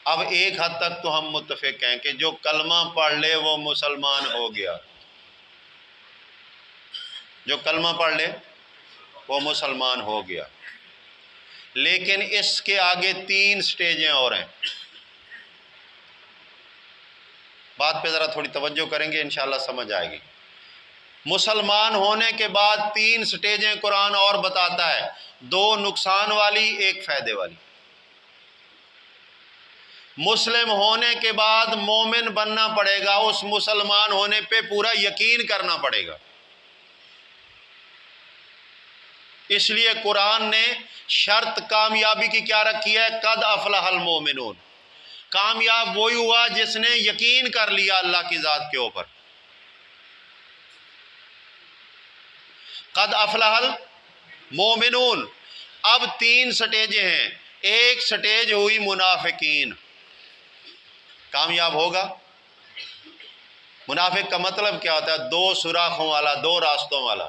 اب ایک حد تک تو ہم متفق ہیں کہ جو کلمہ پڑھ لے وہ مسلمان ہو گیا، جو کلمہ پڑھ لے وہ مسلمان ہو گیا. لیکن اس کے آگے 3 سٹیجیں اور ہیں. بات پہ ذرا تھوڑی توجہ کریں گے، انشاءاللہ سمجھ آئے گی. مسلمان ہونے کے بعد 3 سٹیجیں قرآن اور بتاتا ہے، 2 نقصان والی، 1 فائدے والی. مسلم ہونے کے بعد مومن بننا پڑے گا، اس مسلمان ہونے پہ پورا یقین کرنا پڑے گا. اس لیے قرآن نے شرط کامیابی کی کیا رکھی ہے؟ قد افلح المومنون. کامیاب وہی ہوا جس نے یقین کر لیا اللہ کی ذات کے اوپر. قد افلح المومنون. اب 3 سٹیجیں ہیں. ایک سٹیج ہوئی منافقین. کامیاب ہوگا؟ منافق کا مطلب کیا ہوتا ہے؟ 2 سوراخوں والا، 2 راستوں والا.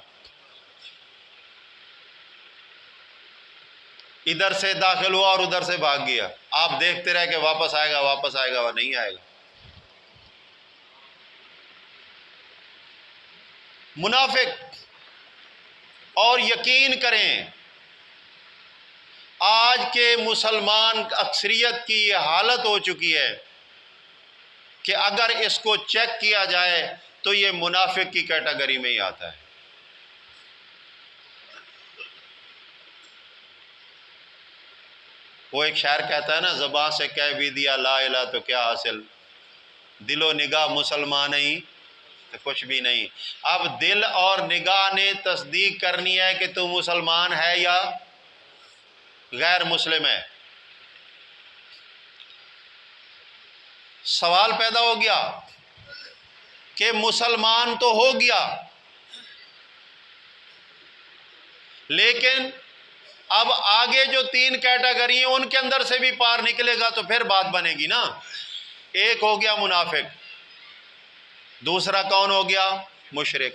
ادھر سے داخل ہوا اور ادھر سے بھاگ گیا. آپ دیکھتے رہے کہ واپس آئے گا، واپس آئے گا، وہ نہیں آئے گا. منافق. اور یقین کریں آج کے مسلمان اکثریت کی یہ حالت ہو چکی ہے کہ اگر اس کو چیک کیا جائے تو یہ منافق کی کیٹیگری میں ہی آتا ہے. وہ ایک شاعر کہتا ہے نا، زبان سے کہہ بھی دیا لا الہ تو کیا حاصل، دل و نگاہ مسلمان ہی تو کچھ بھی نہیں. اب دل اور نگاہ نے تصدیق کرنی ہے کہ تو مسلمان ہے یا غیر مسلم ہے. سوال پیدا ہو گیا کہ مسلمان تو ہو گیا، لیکن اب آگے جو 3 کیٹیگری ہیں ان کے اندر سے بھی پار نکلے گا تو پھر بات بنے گی نا. ایک ہو گیا منافق، دوسرا کون ہو گیا؟ مشرک.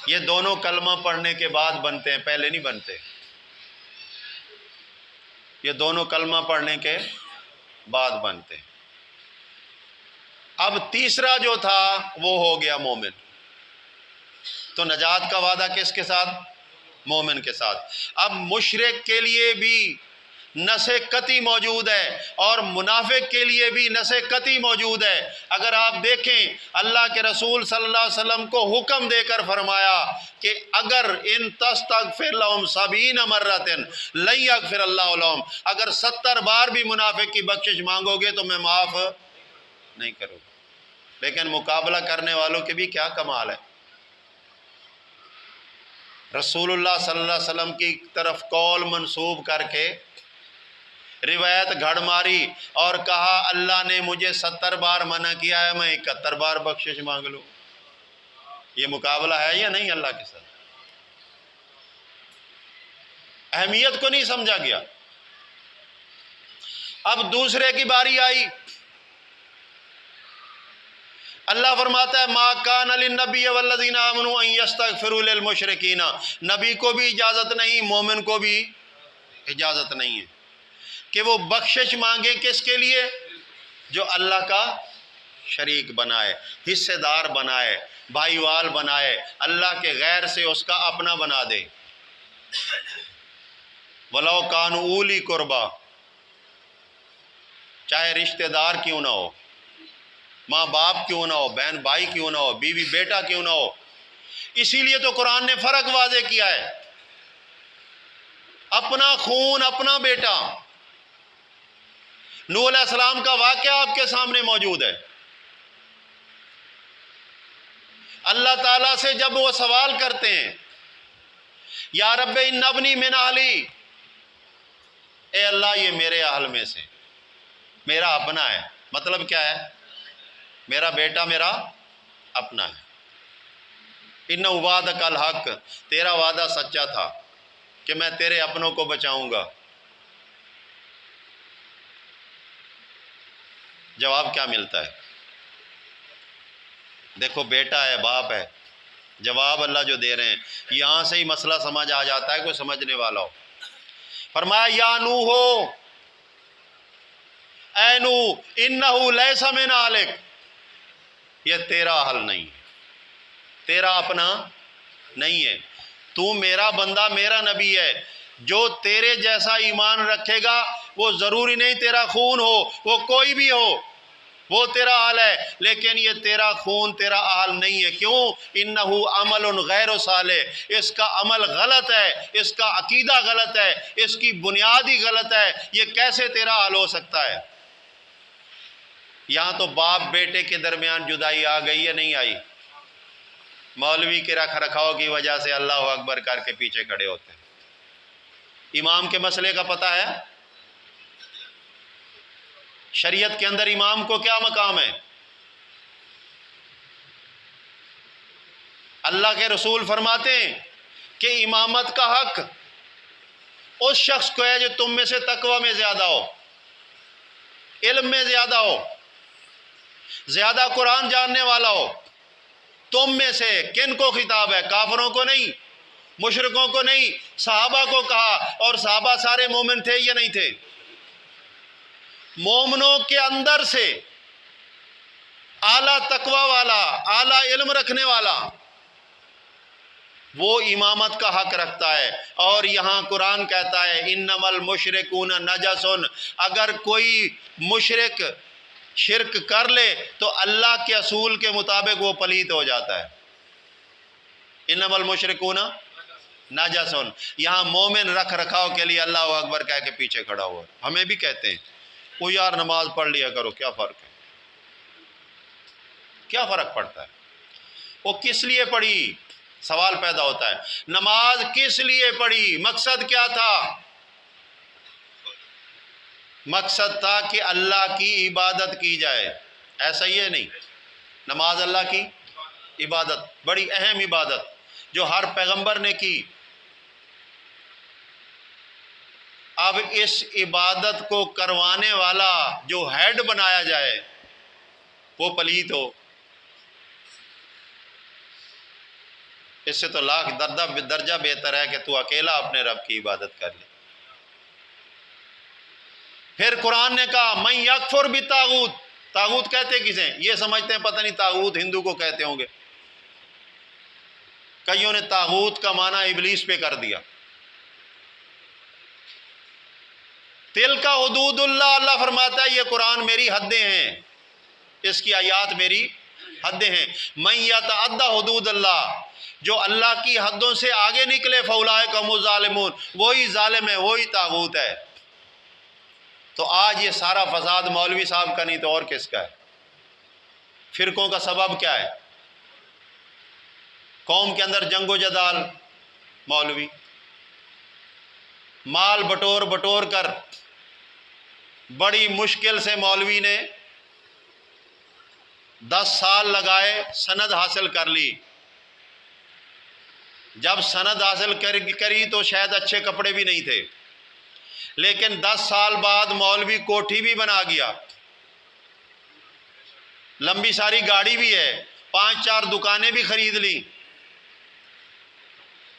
یہ دونوں کلمہ پڑھنے کے بعد بنتے ہیں، پہلے نہیں بنتے. یہ دونوں کلمہ پڑھنے کے بعد بنتے ہیں۔ اب تیسرا جو تھا وہ ہو گیا مومن، تو نجات کا وعدہ کس کے ساتھ؟ مومن کے ساتھ۔ اب مشرک کے لیے بھی نس قطعی موجود ہے اور منافق کے لیے بھی نس قطعی موجود ہے۔ اگر آپ دیکھیں اللہ کے رسول صلی اللہ علیہ وسلم کو حکم دے کر فرمایا کہ اگر ان تستغفر لهم 70 مرۃ لن یغفر اللہ لهم، اگر 70 بار بھی منافق کی بخشش مانگو گے تو میں معاف نہیں کروں گا۔ لیکن مقابلہ کرنے والوں کے بھی کیا کمال ہے، رسول اللہ صلی اللہ علیہ وسلم کی طرف قول منسوب کر کے روایت گھڑ ماری اور کہا اللہ نے مجھے 70 بار منع کیا ہے، میں 71 بار بخشش مانگ لوں۔ یہ مقابلہ ہے یا نہیں اللہ کے ساتھ؟ اہمیت کو نہیں سمجھا گیا۔ اب دوسرے کی باری آئی، اللہ فرماتا ہے ما کان للنبی والذین آمنوا ان یستغفروا للمشرکین، نبی کو بھی اجازت نہیں، مومن کو بھی اجازت نہیں ہے کہ وہ بخشش مانگے۔ کس کے لیے؟ جو اللہ کا شریک بنائے، حصے دار بنائے، بھائی وال بنائے، اللہ کے غیر سے اس کا اپنا بنا دے۔ ولو کانوا اولی قربا، چاہے رشتہ دار کیوں نہ ہو، ماں باپ کیوں نہ ہو، بہن بھائی کیوں نہ ہو، بیوی بیٹا کیوں نہ ہو۔ اسی لیے تو قرآن نے فرق واضح کیا ہے، اپنا خون اپنا بیٹا۔ نوح علیہ السلام کا واقعہ آپ کے سامنے موجود ہے۔ اللہ تعالیٰ سے جب وہ سوال کرتے ہیں یا رب ان ابنی من اہلی، اے اللہ یہ میرے اہل میں سے میرا اپنا ہے، مطلب کیا ہے؟ میرا بیٹا میرا اپنا ہے۔ ان وعدک الحق، تیرا وعدہ سچا تھا کہ میں تیرے اپنوں کو بچاؤں گا۔ جواب کیا ملتا ہے؟ دیکھو بیٹا ہے، باپ ہے، جواب اللہ جو دے رہے ہیں یہاں سے ہی مسئلہ سمجھ آ جاتا ہے، کوئی سمجھنے والا ہو۔ فرمایا یا نوح، اے نوح انہ لیس من اہلک، یہ تیرا اہل نہیں ہے، تیرا اپنا نہیں ہے، تو میرا بندہ میرا نبی ہے، جو تیرے جیسا ایمان رکھے گا وہ ضروری نہیں تیرا خون ہو، وہ کوئی بھی ہو، وہ تیرا اہل ہے، لیکن یہ تیرا خون تیرا اہل نہیں ہے۔ کیوں؟ انہ عمل غیر صالح، اس کا عمل غلط ہے، اس کا عقیدہ غلط ہے، اس کی بنیاد ہی غلط ہے، یہ کیسے تیرا اہل ہو سکتا ہے؟ یہاں تو باپ بیٹے کے درمیان جدائی آ گئی ہے، نہیں آئی؟ مولوی کے رکھ رکھاؤ کی وجہ سے اللہ اکبر کر کے پیچھے کھڑے ہوتے ہیں۔ امام کے مسئلے کا پتہ ہے؟ شریعت کے اندر امام کو کیا مقام ہے؟ اللہ کے رسول فرماتے ہیں کہ امامت کا حق اس شخص کو ہے جو تم میں سے تقوی میں زیادہ ہو، علم میں زیادہ ہو، زیادہ قرآن جاننے والا ہو۔ تم میں سے کن کو خطاب ہے؟ کافروں کو نہیں، مشرکوں کو نہیں، صحابہ کو کہا، اور صحابہ سارے مومن تھے یا نہیں تھے؟ مومنوں کے اندر سے اعلیٰ تقوی والا، اعلیٰ علم رکھنے والا وہ امامت کا حق رکھتا ہے۔ اور یہاں قرآن کہتا ہے انما المشرکون نجس، اگر کوئی مشرک شرک کر لے تو اللہ کے اصول کے مطابق وہ پلیت ہو جاتا ہے۔ انما المشرکون نجس، یہاں مومن رکھ رکھاؤ کے لیے اللہ اکبر کہہ کے پیچھے کھڑا ہوا ہے۔ ہمیں بھی کہتے ہیں وہ یار نماز پڑھ لیا کرو، کیا فرق ہے؟ کیا فرق پڑتا ہے؟ وہ کس لیے پڑھی؟ سوال پیدا ہوتا ہے نماز کس لیے پڑھی، مقصد کیا تھا؟ مقصد تھا کہ اللہ کی عبادت کی جائے، ایسا ہی ہے؟ نہیں، نماز اللہ کی عبادت، بڑی اہم عبادت جو ہر پیغمبر نے کی۔ اب اس عبادت کو کروانے والا جو ہیڈ بنایا جائے وہ پلیت ہو، اس سے تو لاکھ درجہ بہتر ہے کہ تو اکیلا اپنے رب کی عبادت کر لے۔ پھر قرآن نے کہا من یکفر بالطاغوت، طاغوت کہتے کسے؟ یہ سمجھتے ہیں پتہ نہیں طاغوت ہندو کو کہتے ہوں گے، کئیوں نے طاغوت کا معنی ابلیس پہ کر دیا۔ تلک حدود اللہ، اللہ فرماتا ہے یہ قرآن میری حدیں ہیں، اس کی آیات میری حدیں ہیں۔ من یتعدی حدود اللہ، جو اللہ کی حدوں سے آگے نکلے، فاولئک هم الظالمون، وہی ظالم ہے، وہی طاغوت ہے۔ تو آج یہ سارا فساد مولوی صاحب کا نہیں تو اور کس کا ہے؟ فرقوں کا سبب کیا ہے؟ قوم کے اندر جنگ و جدال، مولوی مال بٹور بٹور کر بڑی مشکل سے مولوی نے 10 سال لگائے، سند حاصل کر لی۔ جب سند حاصل کری تو شاید اچھے کپڑے بھی نہیں تھے، لیکن 10 سال بعد مولوی کوٹھی بھی بنا گیا، لمبی ساری گاڑی بھی ہے، 5-4 دکانیں بھی خرید لی۔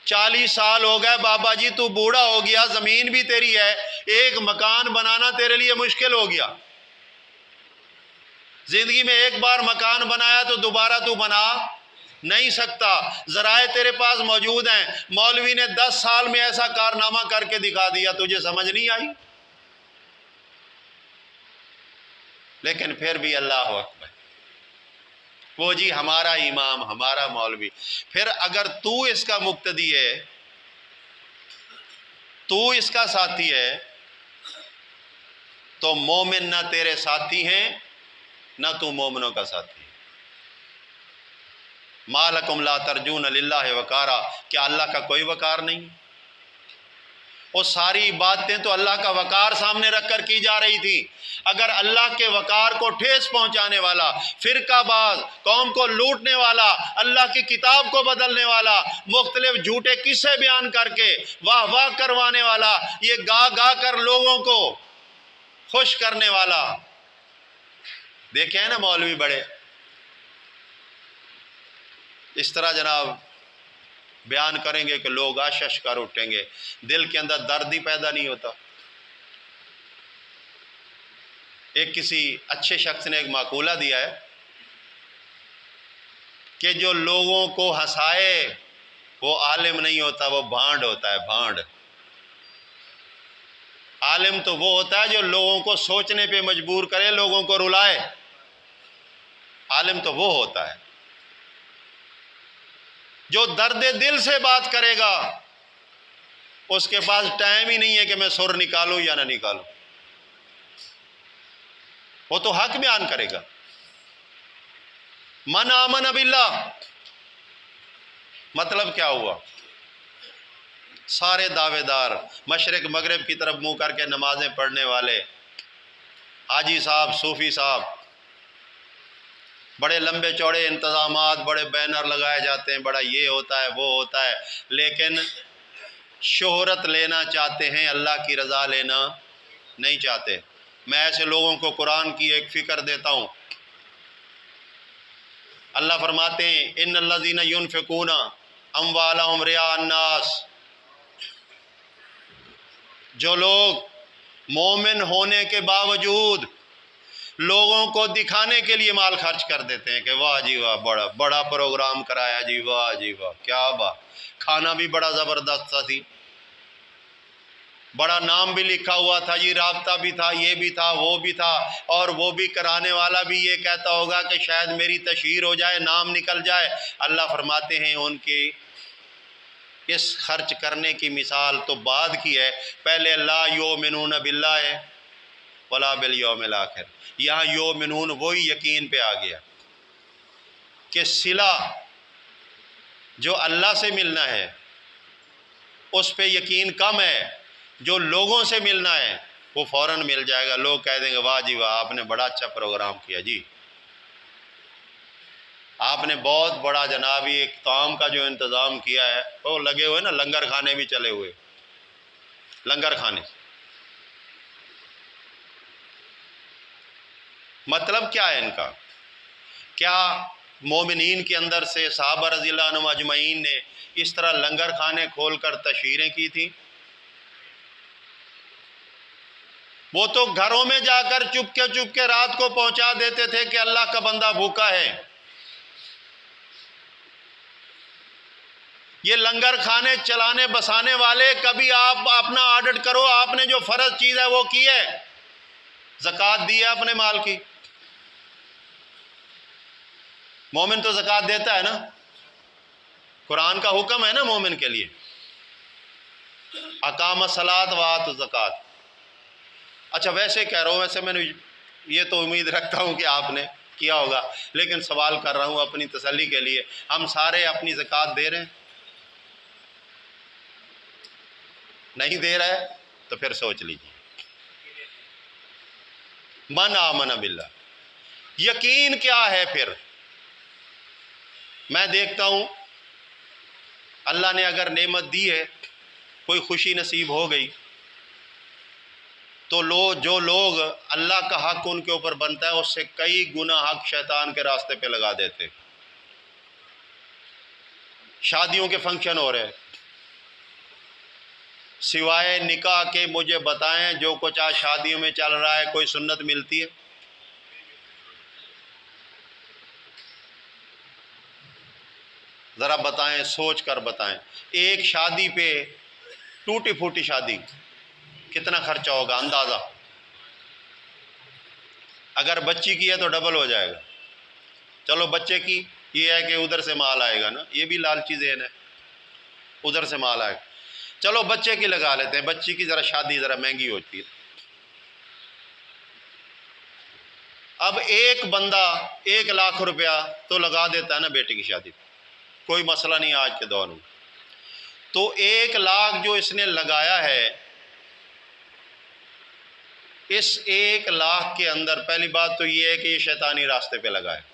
40 سال ہو گئے بابا جی، تو بوڑھا ہو گیا، زمین بھی تیری ہے، ایک مکان بنانا تیرے لیے مشکل ہو گیا۔ زندگی میں ایک بار مکان بنایا تو دوبارہ تو بنا نہیں سکتا، ذرائع تیرے پاس موجود ہیں۔ مولوی نے 10 سال میں ایسا کارنامہ کر کے دکھا دیا، تجھے سمجھ نہیں آئی؟ لیکن پھر بھی اللہ اکبر، وہ جی ہمارا امام، ہمارا مولوی۔ پھر اگر تو اس کا مقتدی ہے، تو اس کا ساتھی ہے، تو مومن نہ تیرے ساتھی ہیں نہ تو مومنوں کا ساتھی ہے۔ ما لکم لا ترجون للہ وقارا، کیا اللہ کا کوئی وقار نہیں؟ وہ ساری باتیں تو اللہ کا وقار سامنے رکھ کر کی جا رہی تھی۔ اگر اللہ کے وقار کو ٹھیس پہنچانے والا، فرقہ باز، قوم کو لوٹنے والا، اللہ کی کتاب کو بدلنے والا، مختلف جھوٹے قصے بیان کر کے واہ واہ کروانے والا، یہ گا گا کر لوگوں کو خوش کرنے والا، دیکھے ہیں نا مولوی بڑے اس طرح جناب بیان کریں گے کہ لوگ آشش کر اٹھیں گے، دل کے اندر درد ہی پیدا نہیں ہوتا۔ ایک کسی اچھے شخص نے ایک مقولہ دیا ہے کہ جو لوگوں کو ہنسائے وہ عالم نہیں ہوتا، وہ بھانڈ ہوتا ہے، بھانڈ۔ عالم تو وہ ہوتا ہے جو لوگوں کو سوچنے پہ مجبور کرے، لوگوں کو رلائے، عالم تو وہ ہوتا ہے جو درد دل سے بات کرے گا۔ اس کے پاس ٹائم ہی نہیں ہے کہ میں سر نکالوں یا نہ نکالوں، وہ تو حق بیان کرے گا۔ من آمن باللہ، مطلب کیا ہوا؟ سارے دعوے دار، مشرق مغرب کی طرف منہ کر کے نمازیں پڑھنے والے، حاجی صاحب، صوفی صاحب، بڑے لمبے چوڑے انتظامات، بڑے بینر لگائے جاتے ہیں، بڑا یہ ہوتا ہے وہ ہوتا ہے، لیکن شہرت لینا چاہتے ہیں، اللہ کی رضا لینا نہیں چاہتے۔ میں ایسے لوگوں کو قرآن کی ایک فکر دیتا ہوں۔ اللہ فرماتے ہیں ان الذین ينفقون اموالهم رئاء الناس، جو لوگ مومن ہونے کے باوجود لوگوں کو دکھانے کے لیے مال خرچ کر دیتے ہیں کہ واہ جی واہ، بڑا بڑا پروگرام کرایا جی، واہ جی واہ، کیا بات، کھانا بھی بڑا زبردست تھی، بڑا نام بھی لکھا ہوا تھا جی، رابطہ بھی تھا، یہ بھی تھا وہ بھی تھا، اور وہ بھی کرانے والا بھی یہ کہتا ہوگا کہ شاید میری تشہیر ہو جائے، نام نکل جائے۔ اللہ فرماتے ہیں ان کی اس خرچ کرنے کی مثال تو بعد کی ہے، پہلے لا یؤمنون باللہ ولا بالیوم الآخر، یہاں یؤمنون وہی یقین پہ آ گیا کہ صلہ جو اللہ سے ملنا ہے اس پہ یقین کم ہے، جو لوگوں سے ملنا ہے وہ فوراً مل جائے گا۔ لوگ کہہ دیں گے واہ جی واہ، آپ نے بڑا اچھا پروگرام کیا جی، آپ نے بہت بڑا جناب یہ اقدام کا جو انتظام کیا ہے، وہ لگے ہوئے نا، لنگر کھانے بھی چلے ہوئے، لنگر کھانے۔ مطلب کیا ہے ان کا؟ کیا مومنین کے اندر سے صحابہ رضی اللہ عنہم اجمعین نے اس طرح لنگر کھانے کھول کر تشہیریں کی تھیں؟ وہ تو گھروں میں جا کر چپ کے رات کو پہنچا دیتے تھے کہ اللہ کا بندہ بھوکا ہے۔ یہ لنگر کھانے چلانے بسانے والے، کبھی آپ اپنا آڈٹ کرو، آپ نے جو فرض چیز ہے وہ کی ہے؟ زکوٰۃ دی ہے اپنے مال کی؟ مومن تو زکوٰۃ دیتا ہے نا، قرآن کا حکم ہے نا مومن کے لیے، اقام الصلاۃ وآت الزکوٰۃ۔ اچھا ویسے کہہ رہا ہوں، ویسے میں نے یہ تو امید رکھتا ہوں کہ آپ نے کیا ہوگا، لیکن سوال کر رہا ہوں اپنی تسلی کے لیے، ہم سارے اپنی زکوٰۃ دے رہے ہیں؟ نہیں دے رہے تو پھر سوچ لیجیے۔ من آمن باللہ، یقین کیا ہے پھر؟ میں دیکھتا ہوں اللہ نے اگر نعمت دی ہے، کوئی خوشی نصیب ہو گئی، تو جو لوگ اللہ کا حق ان کے اوپر بنتا ہے اس سے کئی گنا حق شیطان کے راستے پہ لگا دیتے۔ شادیوں کے فنکشن ہو رہے، سوائے نکاح کے مجھے بتائیں جو کچھ آج شادیوں میں چل رہا ہے کوئی سنت ملتی ہے؟ ذرا بتائیں، سوچ کر بتائیں۔ ایک شادی پہ، ٹوٹی پھوٹی شادی، کتنا خرچہ ہوگا اندازہ؟ اگر بچی کی ہے تو ڈبل ہو جائے گا۔ چلو بچے کی یہ ہے کہ ادھر سے مال آئے گا نا، یہ بھی لالچی ذہن ہے، ادھر سے مال آئے گا۔ چلو بچے کی لگا لیتے ہیں، بچی کی ذرا شادی ذرا مہنگی ہوتی ہے۔ اب ایک بندہ 1,00,000 روپیہ تو لگا دیتا ہے نا بیٹے کی شادی، کوئی مسئلہ نہیں آج کے دور میں۔ تو 1,00,000 جو اس نے لگایا ہے، اس 1,00,000 کے اندر پہلی بات تو یہ ہے کہ یہ شیطانی راستے پہ لگا ہے۔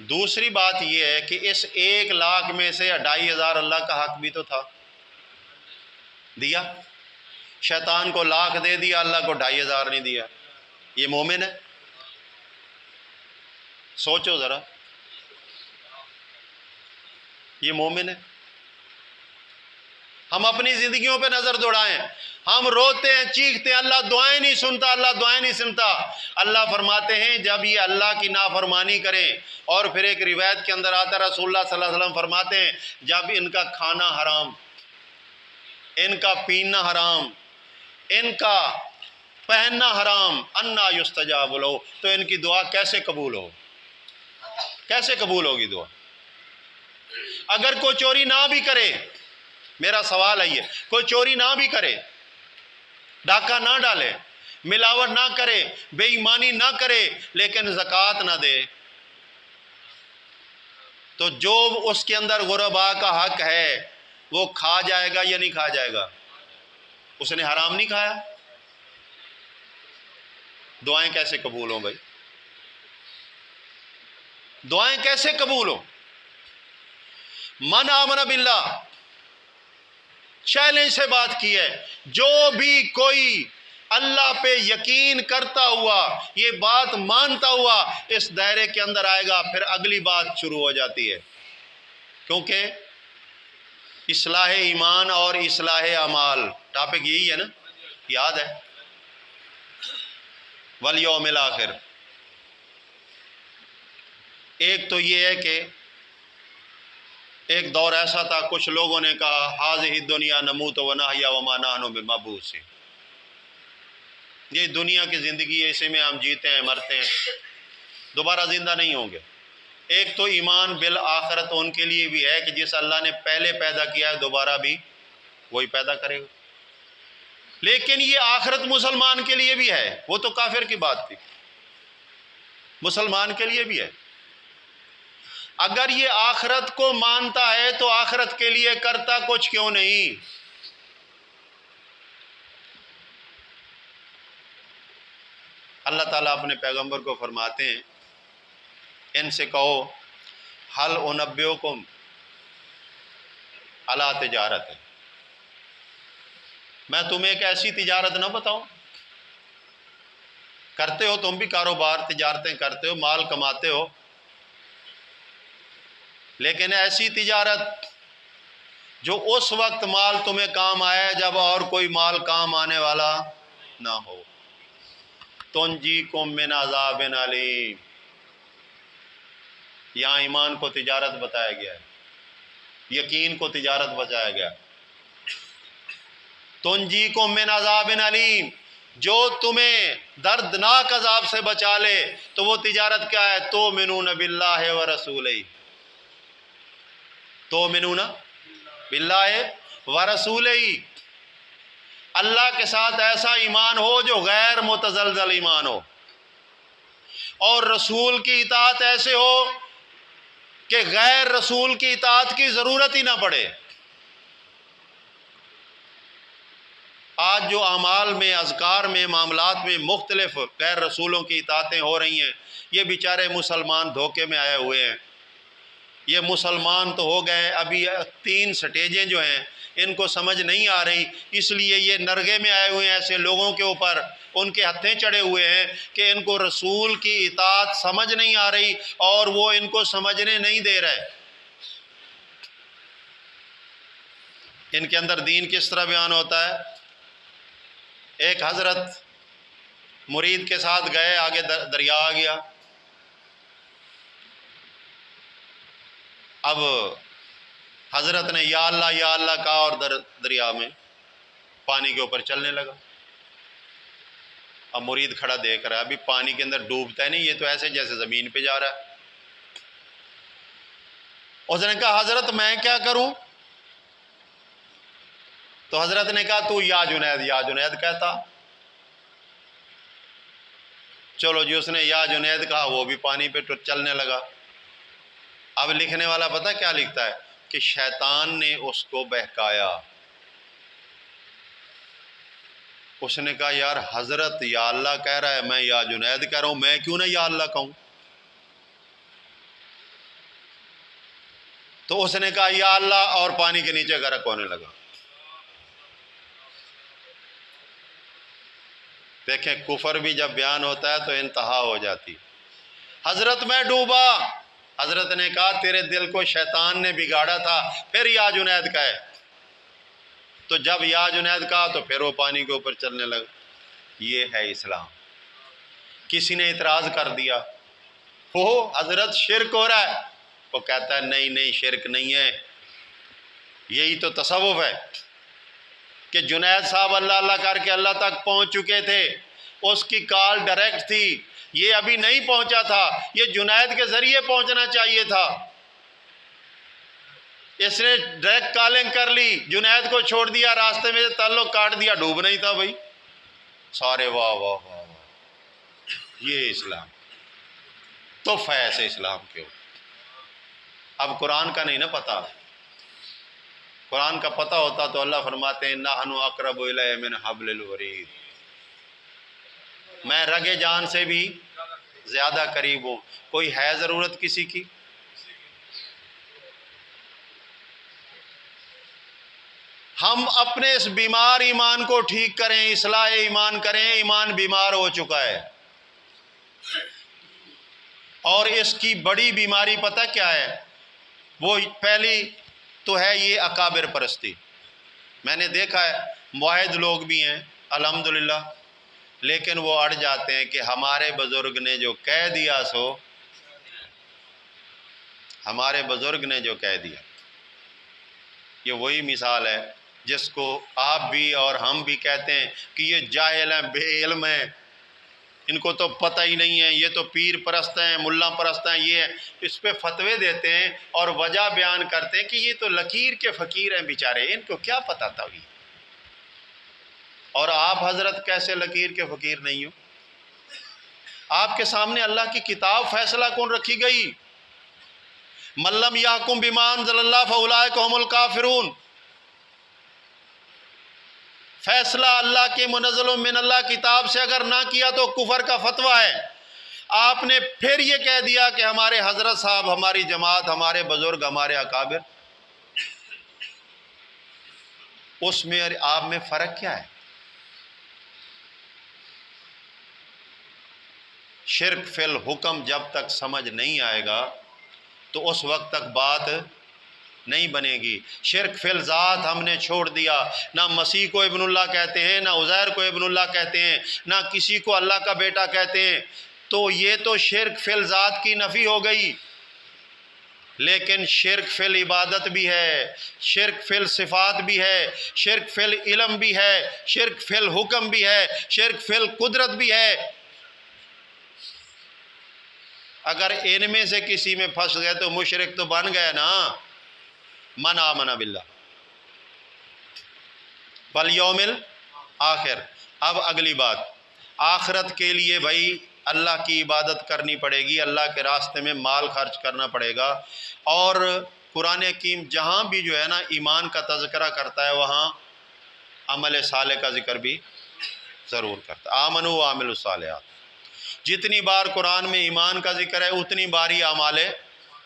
دوسری بات یہ ہے کہ اس 1,00,000 میں سے 2,500 اللہ کا حق بھی تو تھا، دیا؟ شیطان کو 1,00,000 دے دیا، اللہ کو 2,500 نہیں دیا۔ یہ مومن ہے؟ سوچو ذرا، یہ مومن ہے؟ ہم اپنی زندگیوں پہ نظر دوڑائیں، ہم روتے ہیں چیختے ہیں، اللہ دعائیں نہیں سنتا، اللہ دعائیں نہیں سنتا۔ اللہ فرماتے ہیں جب یہ اللہ کی نافرمانی کریں، اور پھر ایک روایت کے اندر آتا ہے رسول اللہ صلی اللہ علیہ وسلم فرماتے ہیں جب ان کا کھانا حرام، ان کا پینا حرام، ان کا پہننا حرام، انا یستجاب لہ، تو ان کی دعا کیسے قبول ہو؟ کیسے قبول ہوگی دعا؟ اگر کوئی چوری نہ بھی کرے، میرا سوال ہے یہ، کوئی چوری نہ بھی کرے، ڈاکہ نہ ڈالے، ملاوٹ نہ کرے، بے ایمانی نہ کرے، لیکن زکوٰۃ نہ دے، تو جو اس کے اندر غرباء کا حق ہے وہ کھا جائے گا یا نہیں کھا جائے گا؟ اس نے حرام نہیں کھایا؟ دعائیں کیسے قبول ہوں بھائی؟ دعائیں کیسے قبول ہوں؟ من آمن باللہ، چیلنج سے بات کی ہے، جو بھی کوئی اللہ پہ یقین کرتا ہوا، یہ بات مانتا ہوا اس دائرے کے اندر آئے گا، پھر اگلی بات شروع ہو جاتی ہے، کیونکہ اصلاح ایمان اور اصلاح اعمال ٹاپک یہی ہے نا، یاد ہے؟ والیوم الآخر۔ ایک تو یہ ہے کہ ایک دور ایسا تھا کچھ لوگوں نے کہا ہاذہ الدنیا نموت و نحیا وما نحن بمبعوثین، یہ دنیا کی زندگی ہے، اسی میں ہم جیتے ہیں مرتے ہیں، دوبارہ زندہ نہیں ہوں گے۔ ایک تو ایمان بالآخرت ان کے لیے بھی ہے کہ جس اللہ نے پہلے پیدا کیا ہے دوبارہ بھی وہی پیدا کرے گا، لیکن یہ آخرت مسلمان کے لیے بھی ہے، وہ تو کافر کی بات تھی، مسلمان کے لیے بھی ہے۔ اگر یہ آخرت کو مانتا ہے تو آخرت کے لیے کرتا کچھ کیوں نہیں؟ اللہ تعالیٰ اپنے پیغمبر کو فرماتے ہیں ان سے کہو حل انبئکم علی تجارت، میں تمہیں ایک ایسی تجارت نہ بتاؤں؟ کرتے ہو تم بھی کاروبار، تجارتیں کرتے ہو، مال کماتے ہو، لیکن ایسی تجارت جو اس وقت مال تمہیں کام آئے جب اور کوئی مال کام آنے والا نہ ہو۔ تنجیکم من عذاب علیم، یہاں ایمان کو تجارت بتایا گیا ہے، یقین کو تجارت بتایا گیا۔ تنجیکم من عذاب علیم، جو تمہیں دردناک عذاب سے بچا لے، تو وہ تجارت کیا ہے؟ تؤمنون باللہ ورسولہ، تؤمنون باللہ ورسولہ، اللہ کے ساتھ ایسا ایمان ہو جو غیر متزلزل ایمان ہو، اور رسول کی اطاعت ایسے ہو کہ غیر رسول کی اطاعت کی ضرورت ہی نہ پڑے۔ آج جو اعمال میں، اذکار میں، معاملات میں مختلف غیر رسولوں کی اطاعتیں ہو رہی ہیں، یہ بیچارے مسلمان دھوکے میں آئے ہوئے ہیں۔ یہ مسلمان تو ہو گئے، ابھی 3 سٹیجیں جو ہیں ان کو سمجھ نہیں آ رہی، اس لیے یہ نرغے میں آئے ہوئے ہیں ایسے لوگوں کے اوپر، ان کے ہتھیں چڑھے ہوئے ہیں کہ ان کو رسول کی اطاعت سمجھ نہیں آ رہی اور وہ ان کو سمجھنے نہیں دے رہے۔ ان کے اندر دین کس طرح بیان ہوتا ہے؟ ایک حضرت مرید کے ساتھ گئے، آگے دریا آ گیا، اب حضرت نے یا اللہ کہا اور دریا میں پانی کے اوپر چلنے لگا۔ اب مرید کھڑا دیکھ رہا ہے، ابھی پانی کے اندر ڈوبتا ہے نہیں، یہ تو ایسے جیسے زمین پہ جا رہا ہے۔ اس نے کہا حضرت میں کیا کروں؟ تو حضرت نے کہا تو یا جنید کہتا۔ چلو جی، اس نے یا جنید کہا، وہ بھی پانی پہ چلنے لگا۔ اب لکھنے والا پتہ کیا لکھتا ہے کہ شیطان نے اس کو بہکایا۔ اس نے کہا یار حضرت یا اللہ کہہ رہا ہے، میں یا جنید کہہ رہا ہوں، میں کیوں نہ یا اللہ کہوں؟ تو اس نے کہا یا اللہ، اور پانی کے نیچے غرق ہونے لگا۔ دیکھیں کفر بھی جب بیان ہوتا ہے تو انتہا ہو جاتی۔ حضرت میں ڈوبا، حضرت نے کہا تیرے دل کو شیطان نے بگاڑا تھا، پھر یا جنید کہے۔ تو جب یا جنید کہا تو پھر وہ پانی کے اوپر چلنے لگا۔ یہ ہے اسلام۔ کسی نے اعتراض کر دیا، ہو حضرت شرک ہو رہا ہے، وہ کہتا ہے نہیں شرک نہیں ہے، یہی تو تصوف ہے کہ جنید صاحب اللہ کر کے اللہ تک پہنچ چکے تھے، اس کی کال ڈائریکٹ تھی، یہ ابھی نہیں پہنچا تھا، یہ جنید کے ذریعے پہنچنا چاہیے تھا، اس نے ڈائریکٹ کالنگ کر لی، جنید کو چھوڑ دیا، راستے میں تعلق کاٹ دیا، ڈوب نہیں تھا بھائی۔ سارے واہ واہ واہ واہ، یہ اسلام تحفہ ہے ایسے اسلام کے اوپر۔ اب قرآن کا نہیں نا پتہ، قرآن کا پتہ ہوتا تو اللہ فرماتے ہیں نحن اقرب الیہ من حبل الورید، میں رگ جان سے بھی زیادہ قریب ہوں۔ کوئی ہے ضرورت کسی کی؟ ہم اپنے اس بیمار ایمان کو ٹھیک کریں، اصلاح ایمان کریں، ایمان بیمار ہو چکا ہے، اور اس کی بڑی بیماری پتہ کیا ہے؟ وہ پہلی تو ہے یہ اکابر پرستی۔ میں نے دیکھا ہے موحد لوگ بھی ہیں الحمدللہ، لیکن وہ اڑ جاتے ہیں کہ ہمارے بزرگ نے جو کہہ دیا سو، ہمارے بزرگ نے جو کہہ دیا۔ یہ وہی مثال ہے جس کو آپ بھی اور ہم بھی کہتے ہیں کہ یہ جاہل ہیں، بے علم ہیں، ان کو تو پتہ ہی نہیں ہے، یہ تو پیر پرست ہیں، ملا پرست ہیں، یہ اس پہ فتوے دیتے ہیں اور وجہ بیان کرتے ہیں کہ یہ تو لکیر کے فقیر ہیں بیچارے، ان کو کیا پتہ تھا۔ اور آپ حضرت کیسے لکیر کے فقیر نہیں ہو؟ آپ کے سامنے اللہ کی کتاب فیصلہ کون رکھی گئی؟ من لم یحکم بما انزل اللہ فاولئک هم الکافرون، فیصلہ اللہ کے منزل من اللہ کتاب سے اگر نہ کیا تو کفر کا فتویٰ ہے۔ آپ نے پھر یہ کہہ دیا کہ ہمارے حضرت صاحب، ہماری جماعت، ہمارے بزرگ، ہمارے اکابر، اس میں اور آپ میں فرق کیا ہے؟ شرک فی الحکم جب تک سمجھ نہیں آئے گا تو اس وقت تک بات نہیں بنے گی۔ شرک فی الذات ہم نے چھوڑ دیا، نہ مسیح کو ابن اللہ کہتے ہیں، نہ عزیر کو ابن اللہ کہتے ہیں، نہ کسی کو اللہ کا بیٹا کہتے ہیں، تو یہ تو شرک فی الذات کی نفی ہو گئی۔ لیکن شرک فی العبادت بھی ہے، شرک فی الصفات بھی ہے، شرک فی العلم بھی ہے، شرک فی الحکم بھی ہے، شرک فی القدرت بھی ہے۔ اگر ان میں سے کسی میں پھنس گئے تو مشرک تو بن گئے نا۔ من آمن باللہ والیوم الآخر۔ اب اگلی بات، آخرت کے لیے بھائی اللہ کی عبادت کرنی پڑے گی، اللہ کے راستے میں مال خرچ کرنا پڑے گا، اور قرآن حکیم جہاں بھی جو ہے نا ایمان کا تذکرہ کرتا ہے وہاں عمل صالح کا ذکر بھی ضرور کرتا ہے۔ آمنوا وعملوا الصالحات، جتنی بار قرآن میں ایمان کا ذکر ہے اتنی بار ہی اعمال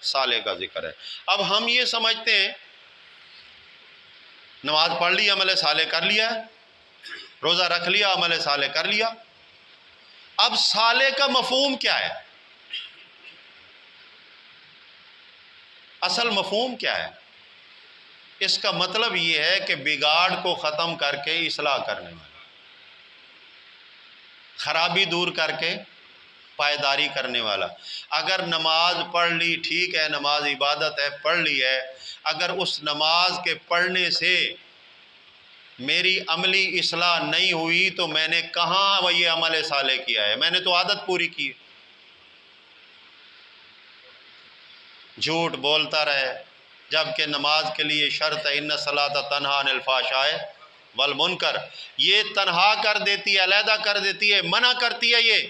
صالح کا ذکر ہے۔ اب ہم یہ سمجھتے ہیں نماز پڑھ لی عمل صالح کر لیا ہے، روزہ رکھ لیا عمل صالح کر لیا۔ اب صالح کا مفہوم کیا ہے؟ اصل مفہوم کیا ہے؟ اس کا مطلب یہ ہے کہ بگاڑ کو ختم کر کے اصلاح کرنے والا، خرابی دور کر کے پائیداری کرنے والا۔ اگر نماز پڑھ لی، ٹھیک ہے، نماز عبادت ہے، پڑھ لی ہے، اگر اس نماز کے پڑھنے سے میری عملی اصلاح نہیں ہوئی تو میں نے کہاں وہ یہ عمل صالح کیا ہے؟ میں نے تو عادت پوری کی ہے۔ جھوٹ بولتا رہے جبکہ نماز کے لیے شرط ہے ان الصلاۃ تنہی عن الفحشاء والمنکر، یہ تنہا کر دیتی ہے، علیحدہ کر دیتی ہے، منع کرتی ہے۔ یہ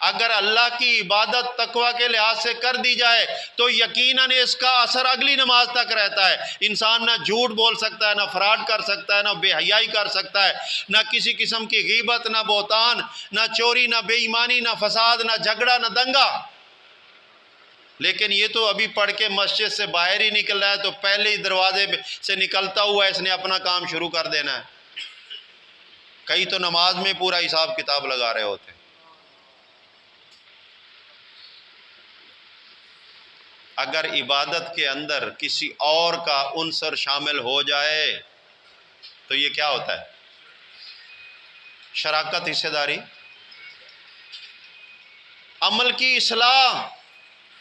اگر اللہ کی عبادت تقوی کے لحاظ سے کر دی جائے تو یقیناً اس کا اثر اگلی نماز تک رہتا ہے۔ انسان نہ جھوٹ بول سکتا ہے، نہ فراڈ کر سکتا ہے، نہ بے حیائی کر سکتا ہے، نہ کسی قسم کی غیبت، نہ بہتان، نہ چوری، نہ بے ایمانی، نہ فساد، نہ جھگڑا، نہ دنگا۔ لیکن یہ تو ابھی پڑھ کے مسجد سے باہر ہی نکل رہا ہے تو پہلے ہی دروازے سے نکلتا ہوا اس نے اپنا کام شروع کر دینا ہے۔ کئی تو نماز میں پورا حساب کتاب لگا رہے ہوتے ہیں۔ اگر عبادت کے اندر کسی اور کا عنصر شامل ہو جائے تو یہ کیا ہوتا ہے؟ شراکت، حصہ داری۔ عمل کی اصلاح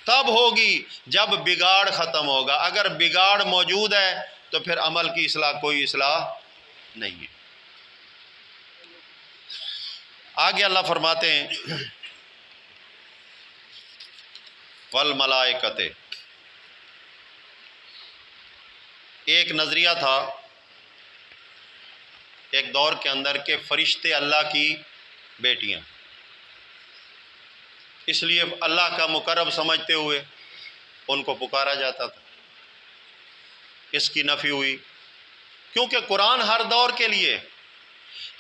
تب ہوگی جب بگاڑ ختم ہوگا۔ اگر بگاڑ موجود ہے تو پھر عمل کی اصلاح کوئی اصلاح نہیں ہے۔ آگے اللہ فرماتے ہیں والملائکۃ۔ ایک نظریہ تھا ایک دور کے اندر کہ فرشتے اللہ کی بیٹیاں، اس لیے اللہ کا مقرب سمجھتے ہوئے ان کو پکارا جاتا تھا۔ اس کی نفی ہوئی کیونکہ قرآن ہر دور کے لیے،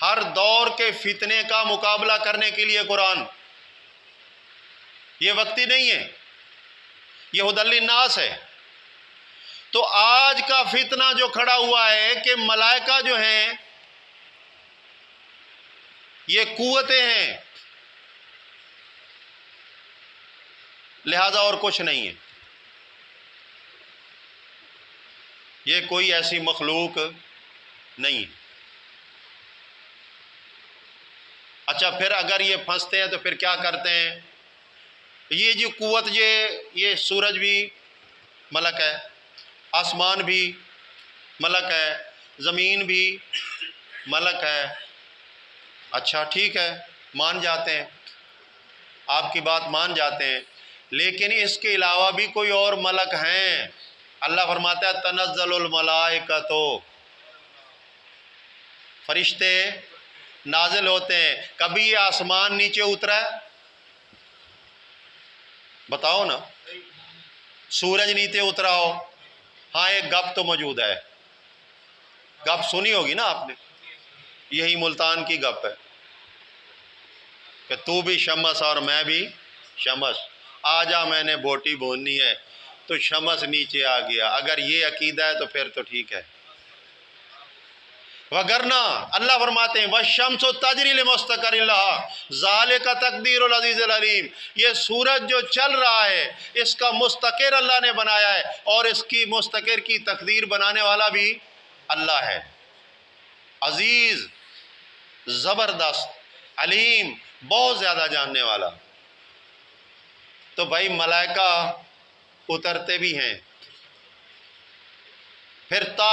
ہر دور کے فتنے کا مقابلہ کرنے کے لیے قرآن، یہ وقتی نہیں ہے، یہ ہدی للناس ہے۔ تو آج کا فتنہ جو کھڑا ہوا ہے کہ ملائکہ جو ہیں یہ قوتیں ہیں، لہذا اور کچھ نہیں ہے، یہ کوئی ایسی مخلوق نہیں ہے۔ اچھا، پھر اگر یہ پھنستے ہیں تو پھر کیا کرتے ہیں؟ یہ جو قوت، یہ سورج بھی ملک ہے، آسمان بھی ملک ہے، زمین بھی ملک ہے۔ اچھا ٹھیک ہے، مان جاتے ہیں، آپ کی بات مان جاتے ہیں، لیکن اس کے علاوہ بھی کوئی اور ملک ہیں۔ اللہ فرماتا ہے تنزل الملائکۃ، فرشتے نازل ہوتے ہیں۔ کبھی یہ آسمان نیچے اترا ہے؟ بتاؤ نا، سورج نیچے اترا ہو؟ ہاں، ایک گپ تو موجود ہے، گپ سنی ہوگی نا آپ نے، یہی ملتان کی گپ ہے کہ تو بھی شمس اور میں بھی شمس، آجا میں نے بوٹی بوننی ہے، تو شمس نیچے آ گیا۔ اگر یہ عقیدہ ہے تو پھر تو ٹھیک ہے، وگرنہ اللہ فرماتے ہیں والشمس تجری لمستقر لہا ذالک تقدیر العزیز العلیم، یہ سورج جو چل رہا ہے اس کا مستقر اللہ نے بنایا ہے، اور اس کی مستقر کی تقدیر بنانے والا بھی اللہ ہے، عزیز، زبردست، علیم، بہت زیادہ جاننے والا۔ تو بھائی ملائکہ اترتے بھی ہیں، پھر تار